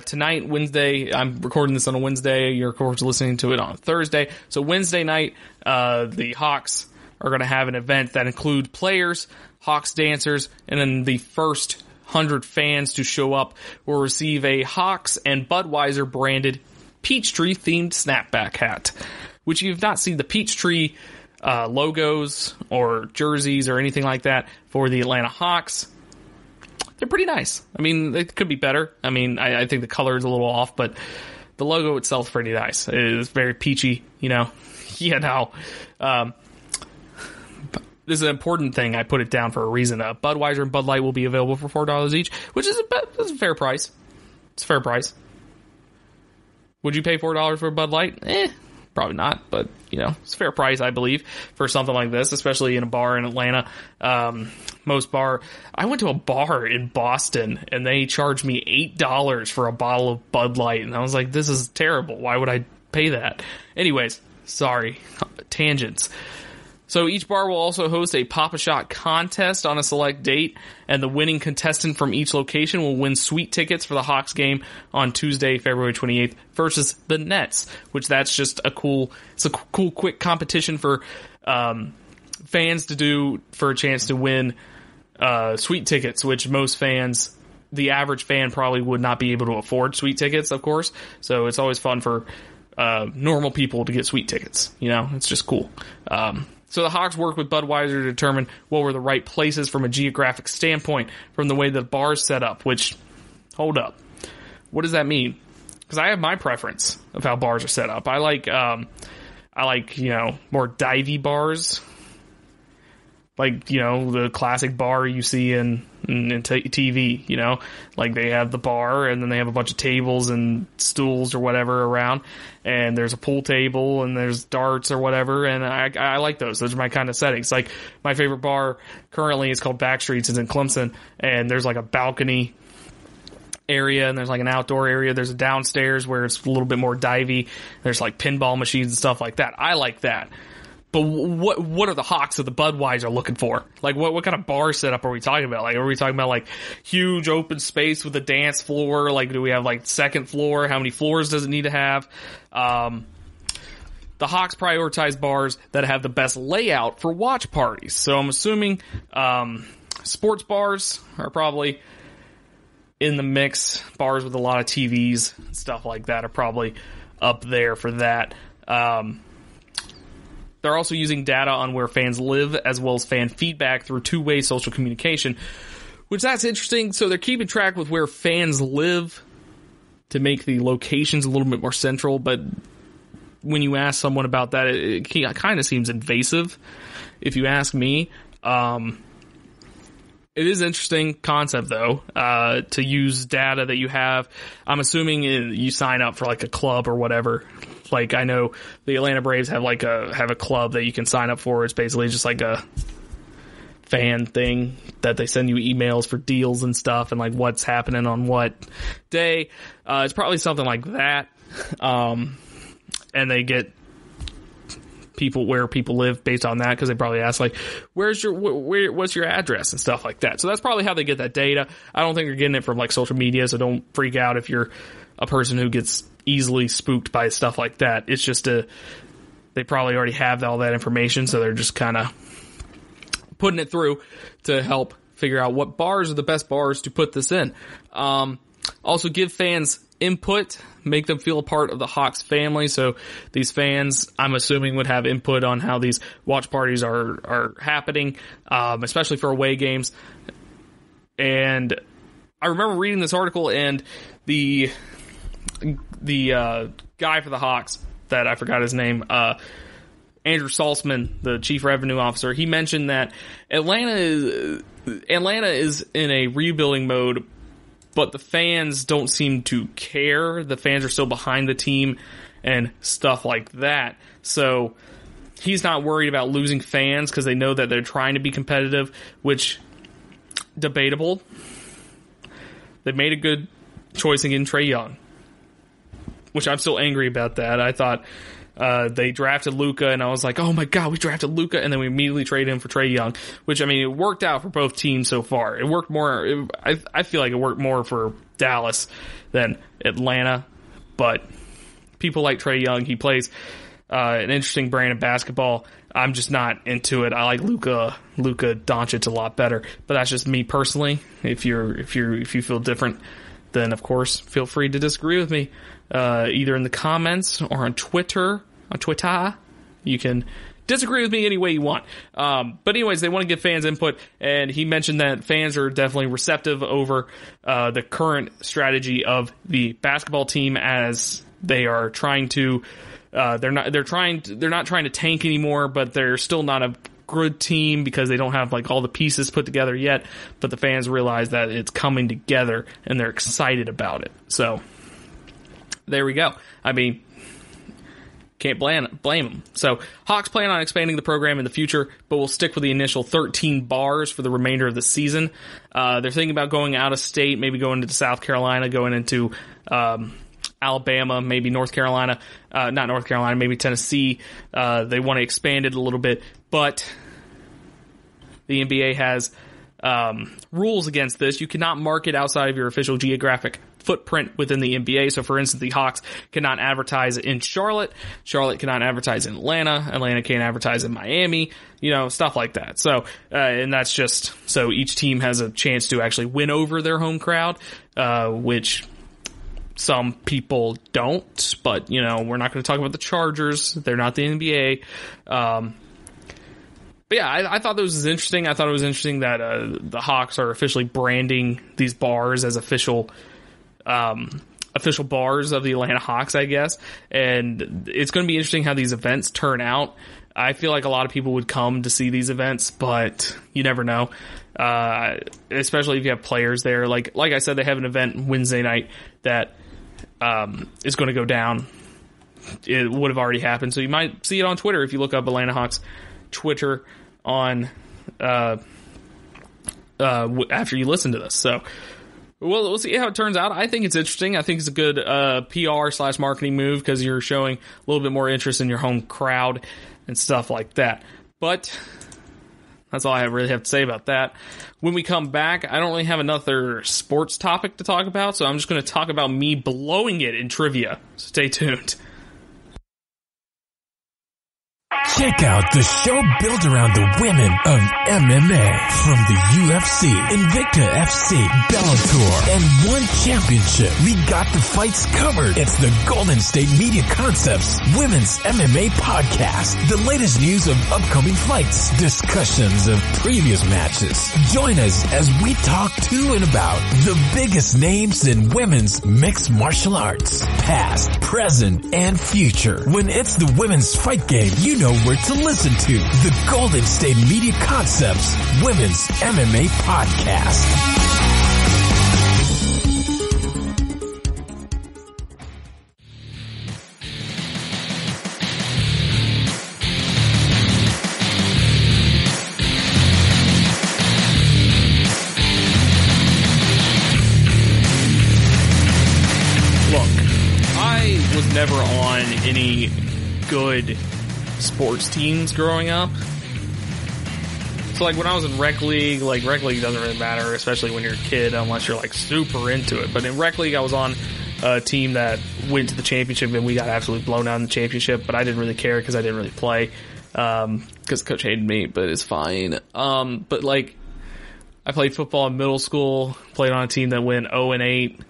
tonight, Wednesday. I'm recording this on a Wednesday. You're, of course, listening to it on Thursday. So Wednesday night, the Hawks are going to have an event that includes players, Hawks dancers, and then the first 100 fans to show up will receive a Hawks and Budweiser branded Peachtree themed snapback hat, which you've not seen the Peachtree logos or jerseys or anything like that for the Atlanta Hawks. They're pretty nice. I mean, they could be better. I mean, I think the color is a little off, but the logo itself is pretty nice. It is very peachy, you know. This is an important thing. I put it down for a reason. Budweiser and Bud Light will be available for $4 each, which is a fair price. It's a fair price. Would you pay $4 for a Bud Light? Probably not, but, you know, it's a fair price, I believe, for something like this, especially in a bar in Atlanta. I went to a bar in Boston, and they charged me $8 for a bottle of Bud Light, and I was like, this is terrible. Why would I pay that? Anyways, sorry. Tangents. So each bar will also host a Pop-A-Shot contest on a select date, and the winning contestant from each location will win sweet tickets for the Hawks game on Tuesday, February 28th versus the Nets, which that's just a cool quick competition for fans to do for a chance to win sweet tickets, which most fans, the average fan probably would not be able to afford sweet tickets, of course. So it's always fun for normal people to get sweet tickets. You know, it's just cool. So the Hawks worked with Budweiser to determine what were the right places from a geographic standpoint from the way the bar's set up, which, hold up, what does that mean? Because I have my preference of how bars are set up. I like, you know, more divey bars. Like, you know, the classic bar you see in TV, you know, like they have the bar and then they have a bunch of tables and stools or whatever around, and there's a pool table and there's darts or whatever, and I like those. Those are my kind of settings. Like, my favorite bar currently is called Backstreets. It's in Clemson, and there's like a balcony area and there's like an outdoor area. There's a downstairs where it's a little bit more divey. There's like pinball machines and stuff like that. I like that. But what are the Hawks of the Budweiser looking for? Like, what kind of bar setup are we talking about? Like, are we talking about like huge open space with a dance floor? Like, do we have like second floor? How many floors does it need to have? The Hawks prioritize bars that have the best layout for watch parties. So I'm assuming sports bars are probably in the mix. Bars with a lot of TVs and stuff like that are probably up there for that. They're also using data on where fans live as well as fan feedback through two-way social communication, which that's interesting. So they're keeping track with where fans live to make the locations a little bit more central. But when you ask someone about that, it kind of seems invasive, if you ask me. It is an interesting concept, though, to use data that you have. I'm assuming you sign up for like a club or whatever. Like, I know the Atlanta Braves have a club that you can sign up for. It's basically just like a fan thing that they send you emails for deals and stuff and like what's happening on what day. It's probably something like that. And they get where people live based on that, because they probably ask like, what's your address and stuff like that. So that's probably how they get that data. I don't think they're getting it from like social media, so don't freak out if you're a person who gets easily spooked by stuff like that. It's just they probably already have all that information, so they're just kind of putting it through to help figure out what bars are the best bars to put this in. Also give fans input, make them feel a part of the Hawks family. So these fans, I'm assuming, would have input on how these watch parties are happening, especially for away games. And I remember reading this article, and the guy for the Hawks, that I forgot his name, Andrew Saltzman, the chief revenue officer, he mentioned that Atlanta is in a rebuilding mode, but the fans don't seem to care. The fans are still behind the team and stuff like that. So he's not worried about losing fans because they know that they're trying to be competitive, which, debatable. They made a good choice in getting Trae Young, which I'm still angry about that. I thought they drafted Luka, and I was like, oh my God, we drafted Luka, and then we immediately traded him for Trae Young, which, I mean, it worked out for both teams so far. It worked more, I feel like it worked more for Dallas than Atlanta, but people like Trae Young. He plays an interesting brand of basketball. I'm just not into it. I like Luka Doncic a lot better, but that's just me personally. If you feel different, then of course feel free to disagree with me, either in the comments or on Twitter. You can disagree with me any way you want. But anyways, they want to get fans input, and he mentioned that fans are definitely receptive over the current strategy of the basketball team, as they are trying to. They're not trying to tank anymore, but they're still not a good team because they don't have like all the pieces put together yet. But the fans realize that it's coming together, and they're excited about it. So there we go. I mean, can't blame them. So Hawks plan on expanding the program in the future, but will stick with the initial 13 bars for the remainder of the season. They're thinking about going out of state, maybe going into South Carolina, going into Alabama, maybe North Carolina, not North Carolina, maybe Tennessee. They want to expand it a little bit, but the NBA has rules against this. You cannot market outside of your official geographic footprint within the NBA. So, for instance, the Hawks cannot advertise in Charlotte. Charlotte cannot advertise in Atlanta. Atlanta can't advertise in Miami. Stuff like that. So, and that's just so each team has a chance to actually win over their home crowd, which some people don't. But, we're not going to talk about the Chargers. They're not the NBA. But yeah, I thought this was interesting. I thought it was interesting that the Hawks are officially branding these bars as official bars of the Atlanta Hawks, I guess. And it's going to be interesting how these events turn out. I feel like a lot of people would come to see these events, but you never know. Especially if you have players there. Like I said, they have an event Wednesday night that is going to go down. It would have already happened, so you might see it on Twitter if you look up Atlanta Hawks Twitter on after you listen to this. So we'll see how it turns out. I think it's interesting. I think it's a good PR/marketing move because you're showing a little bit more interest in your home crowd and stuff like that. But that's all I really have to say about that. When we come back, I don't really have another sports topic to talk about, so I'm just going to talk about me blowing it in trivia. So stay tuned. Check out the show built around the women of MMA. From the UFC, Invicta FC, Bellator, and one championship. We got the fights covered. It's the Golden State Media Concepts Women's MMA Podcast. The latest news of upcoming fights, discussions of previous matches. Join us as we talk to and about the biggest names in women's mixed martial arts. Past, present, and future. When it's the women's fight game, you know where to listen to. The Golden State Media Concepts Women's MMA Podcast. Never on any good sports teams growing up. So like when I was in rec league, like rec league doesn't really matter, especially when you're a kid, unless you're like super into it. But in rec league, I was on a team that went to the championship and we got absolutely blown out in the championship, but I didn't really care because I didn't really play, because coach hated me, but it's fine. But like I played football in middle school, played on a team that went 0-8.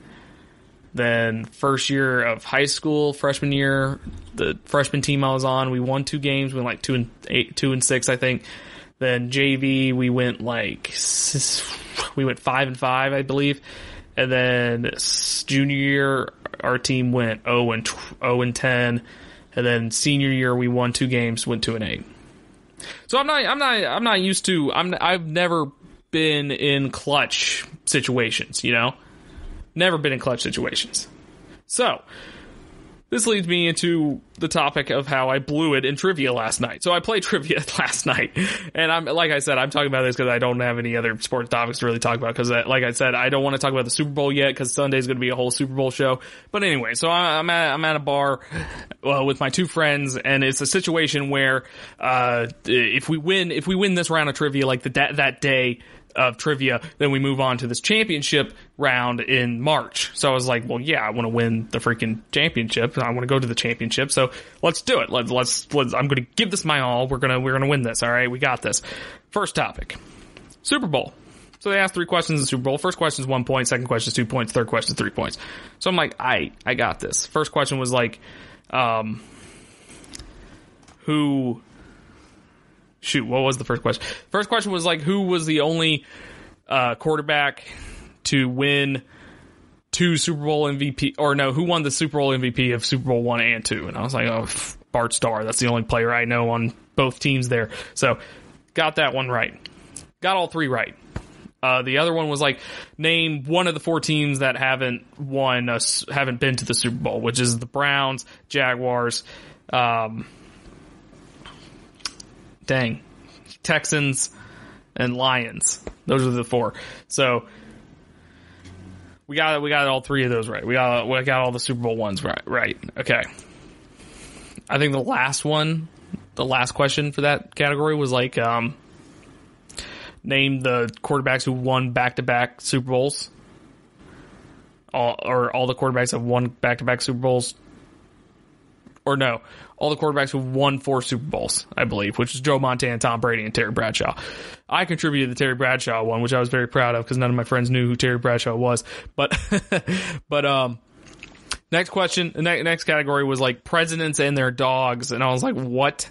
Then first year of high school, freshman year, the freshman team I was on, we won 2 games. We went like 2-6, I think. Then JV, we went 5-5, I believe. And then junior year, our team went 0-10. And then senior year, we won 2 games, went 2-8. So I'm not used to. I've never been in clutch situations, you know. Never been in clutch situations. So, this leads me into the topic of how I blew it in trivia last night. So I played trivia last night. And like I said, I'm talking about this because I don't have any other sports topics to really talk about. Because like I said, I don't want to talk about the Super Bowl yet because Sunday's going to be a whole Super Bowl show. But anyway, so I'm at a bar with my 2 friends. And it's a situation where if we win this round of trivia, like that day of trivia, then we move on to this championship round in March. So I was like, well, yeah, I want to win the freaking championship. I want to go to the championship. So let's do it. Let's I'm going to give this my all. We're going to win this. All right. We got this. First topic, Super Bowl. So they asked 3 questions in the Super Bowl. First question is 1 point. Second question is 2 points. Third question is 3 points. So I'm like, I got this. First question was like, what was the first question? First question was like, who was the only quarterback to win 2 Super Bowl MVP, or no, who won the Super Bowl MVP of Super Bowl 1 and 2? And I was like, oh, Bart Starr. That's the only player I know on both teams there. So got that one right. Got all 3 right. The other one was like, name one of the 4 teams that haven't been to the Super Bowl, which is the Browns, Jaguars, Texans, and Lions. Those are the 4. So we got all 3 of those right. We got all the Super Bowl ones right. Okay. I think the last question for that category was like, name the quarterbacks who won back-to-back Super Bowls. All the quarterbacks have won back-to-back Super Bowls. Or no, all the quarterbacks who won 4 Super Bowls, I believe, which is Joe Montana, Tom Brady, and Terry Bradshaw. I contributed the Terry Bradshaw one, which I was very proud of because none of my friends knew who Terry Bradshaw was. But next question, the next category was like presidents and their dogs, and I was like, what?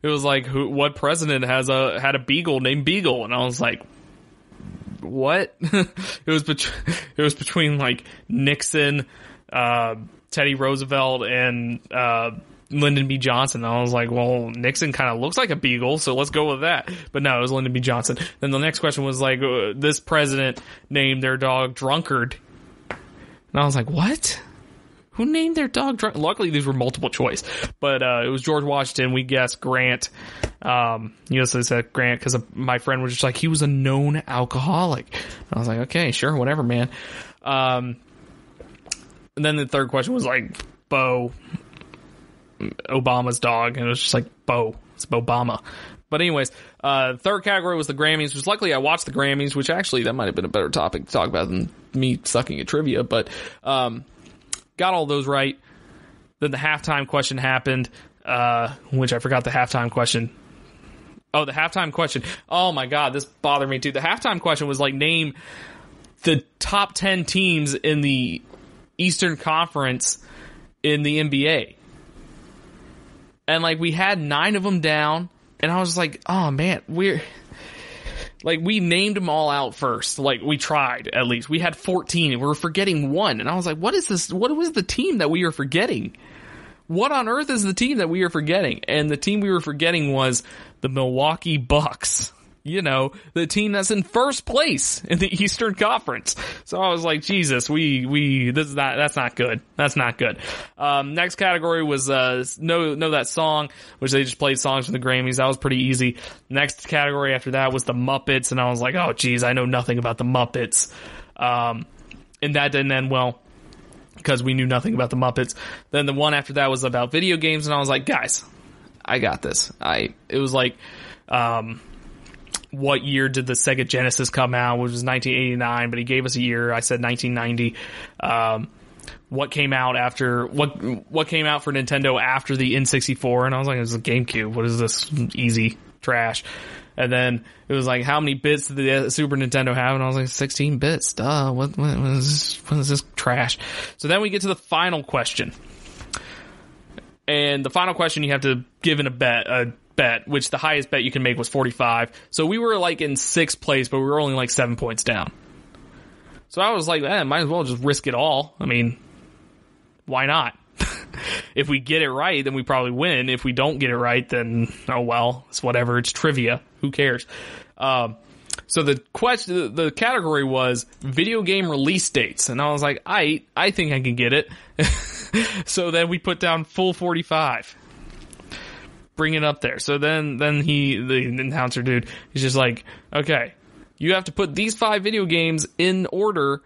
It was like, what president had a beagle named Beagle? And I was like, what? It was between like Nixon, Teddy Roosevelt, and Lyndon B. Johnson. And I was like, well, Nixon kind of looks like a beagle, so let's go with that. But no, it was Lyndon B. Johnson. Then the next question was like, this president named their dog Drunkard. And I was like, what? Who named their dog Drunkard? Luckily, these were multiple choice. But it was George Washington. We guessed Grant. You said Grant because my friend was just like, he was a known alcoholic. I was like, okay, sure, whatever, man. And then the third question was like Bo, Obama's dog, and it was just like Bo. It's Obama. But anyways, third category was the Grammys, which luckily I watched the Grammys, which actually that might have been a better topic to talk about than me sucking at trivia. But got all those right. Then the halftime question happened. which I forgot the halftime question. Oh, the halftime question. Oh my God, this bothered me too. The halftime question was like, name the top 10 teams in the Eastern Conference in the NBA. And like, we had 9 of them down, and I was like, oh man, we named them all out first. Like, we tried, at least. We had 14, and we were forgetting one. And I was like, what is this? What was the team that we are forgetting? What on earth is the team that we are forgetting? And the team we were forgetting was the Milwaukee Bucks. You know, the team that's in first place in the Eastern Conference. So I was like, Jesus, that's not good. That's not good. Next category was, know that song, which they just played songs from the Grammys. That was pretty easy. Next category after that was the Muppets. And I was like, oh, geez, I know nothing about the Muppets. And that didn't end well, because we knew nothing about the Muppets. Then the one after that was about video games, and I was like, guys, I got this. It was like, what year did the Sega Genesis come out, which was 1989, but he gave us a year. I said 1990. What came out for Nintendo after the N64? And I was like, it was a GameCube. What is this easy trash? And then it was like, how many bits did the Super Nintendo have? And I was like, 16 bits. Duh. What is this trash? So then we get to the final question. And the final question, you have to give in a bet, which the highest bet you can make was 45. So we were like in 6th place, but we were only like 7 points down. So I was like, might as well just risk it all. I mean, why not? If we get it right, then we probably win. If we don't get it right, then, oh well, it's whatever. It's trivia. Who cares? So the category was video game release dates. And I was like, I think I can get it. So then we put down full 45. Bring it up there. So then the announcer dude, he's just like, okay, you have to put these 5 video games in order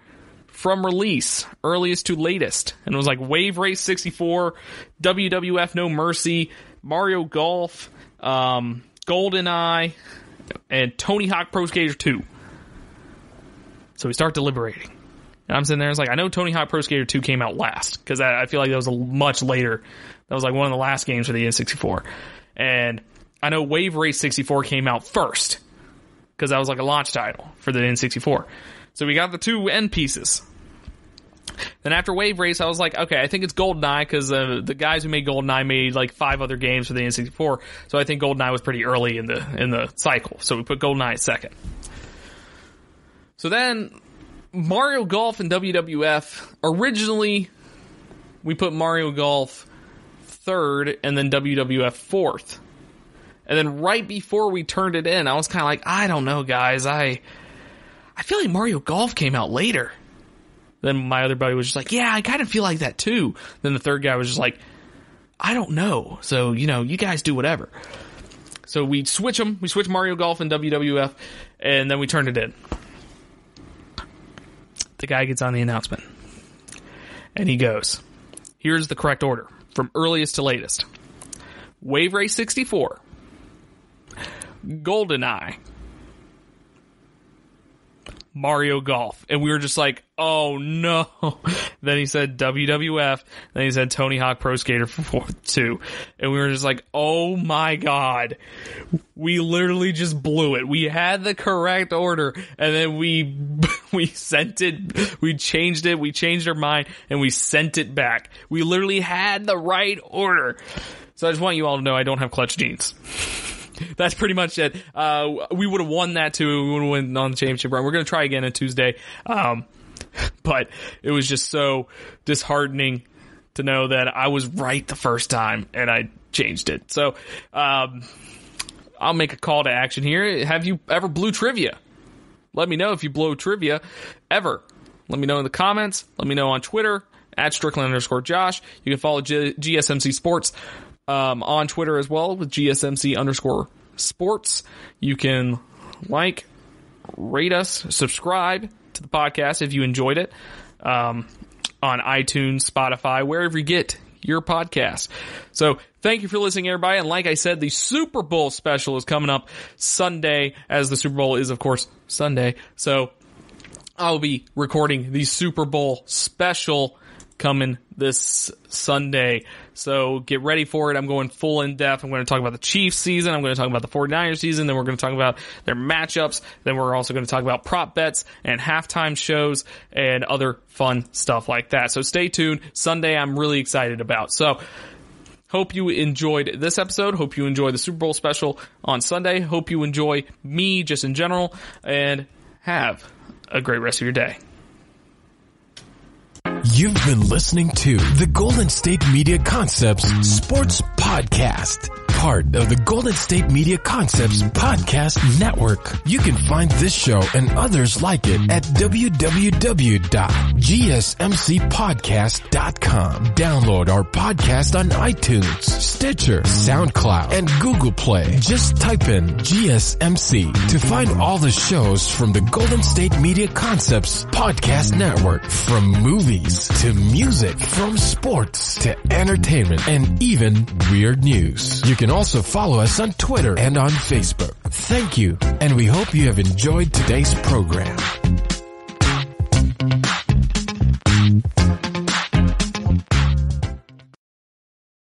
from release, earliest to latest. And it was like Wave Race 64, WWF No Mercy, Mario Golf, GoldenEye, and Tony Hawk Pro Skater 2. So we start deliberating. And I'm sitting there, it's like, I know Tony Hawk Pro Skater 2 came out last, because I feel like that was much later. That was like one of the last games for the N64. And I know Wave Race 64 came out first, because that was like a launch title for the N64. So we got the 2 end pieces. Then after Wave Race, I was like, okay, I think it's GoldenEye, because the guys who made GoldenEye made like 5 other games for the N64. So I think GoldenEye was pretty early in the cycle. So we put GoldenEye second. So then Mario Golf and WWF, originally we put Mario Golf third and then WWF fourth. And then right before we turned it in, I was kind of like, I don't know, guys. I feel like Mario Golf came out later. Then my other buddy was just like, yeah, I kind of feel like that too. Then the third guy was just like, I don't know. So, you guys do whatever. So we switch them. We switch Mario Golf and WWF, and then we turned it in. The guy gets on the announcement, and he goes, here's the correct order from earliest to latest. Wave Race 64, GoldenEye, Mario Golf. And we were just like, oh no. Then he said WWF. Then he said Tony Hawk Pro Skater 2. And we were just like, oh my God. We literally just blew it. We had the correct order. And then we sent it. We changed it. We changed our mind and we sent it back. We literally had the right order. So I just want you all to know I don't have clutch jeans. That's pretty much it. We would have won that too. We would have won on the championship run. We're going to try again on Tuesday. But it was just so disheartening to know that I was right the first time and I changed it. So, I'll make a call to action here. Have you ever blew trivia? Let me know if you blow trivia ever. Let me know in the comments. Let me know on Twitter at Strickland_Josh. You can follow GSMC Sports on Twitter as well with GSMC_sports. You can rate us, subscribe to the podcast if you enjoyed it on iTunes, Spotify, wherever you get your podcast. So thank you for listening, everybody. And like I said, the Super Bowl special is coming up Sunday, as the Super Bowl is, of course, Sunday. So I'll be recording the Super Bowl special coming this Sunday. So get ready for it. I'm going full in depth. I'm going to talk about the Chiefs season. I'm going to talk about the 49ers season. Then we're going to talk about their matchups. Then we're also going to talk about prop bets and halftime shows and other fun stuff like that. So stay tuned. Sunday I'm really excited about. So hope you enjoyed this episode. Hope you enjoy the Super Bowl special on Sunday. Hope you enjoy me just in general, and have a great rest of your day. You've been listening to the Golden State Media Concepts Sports Podcast, part of the Golden State Media Concepts Podcast Network. You can find this show and others like it at www.gsmcpodcast.com. Download our podcast on iTunes, Stitcher, SoundCloud, and Google Play. Just type in GSMC to find all the shows from the Golden State Media Concepts Podcast Network, from movies to music, from sports to entertainment, and even weird news. You can also follow us on Twitter and on Facebook. Thank you, and we hope you have enjoyed today's program.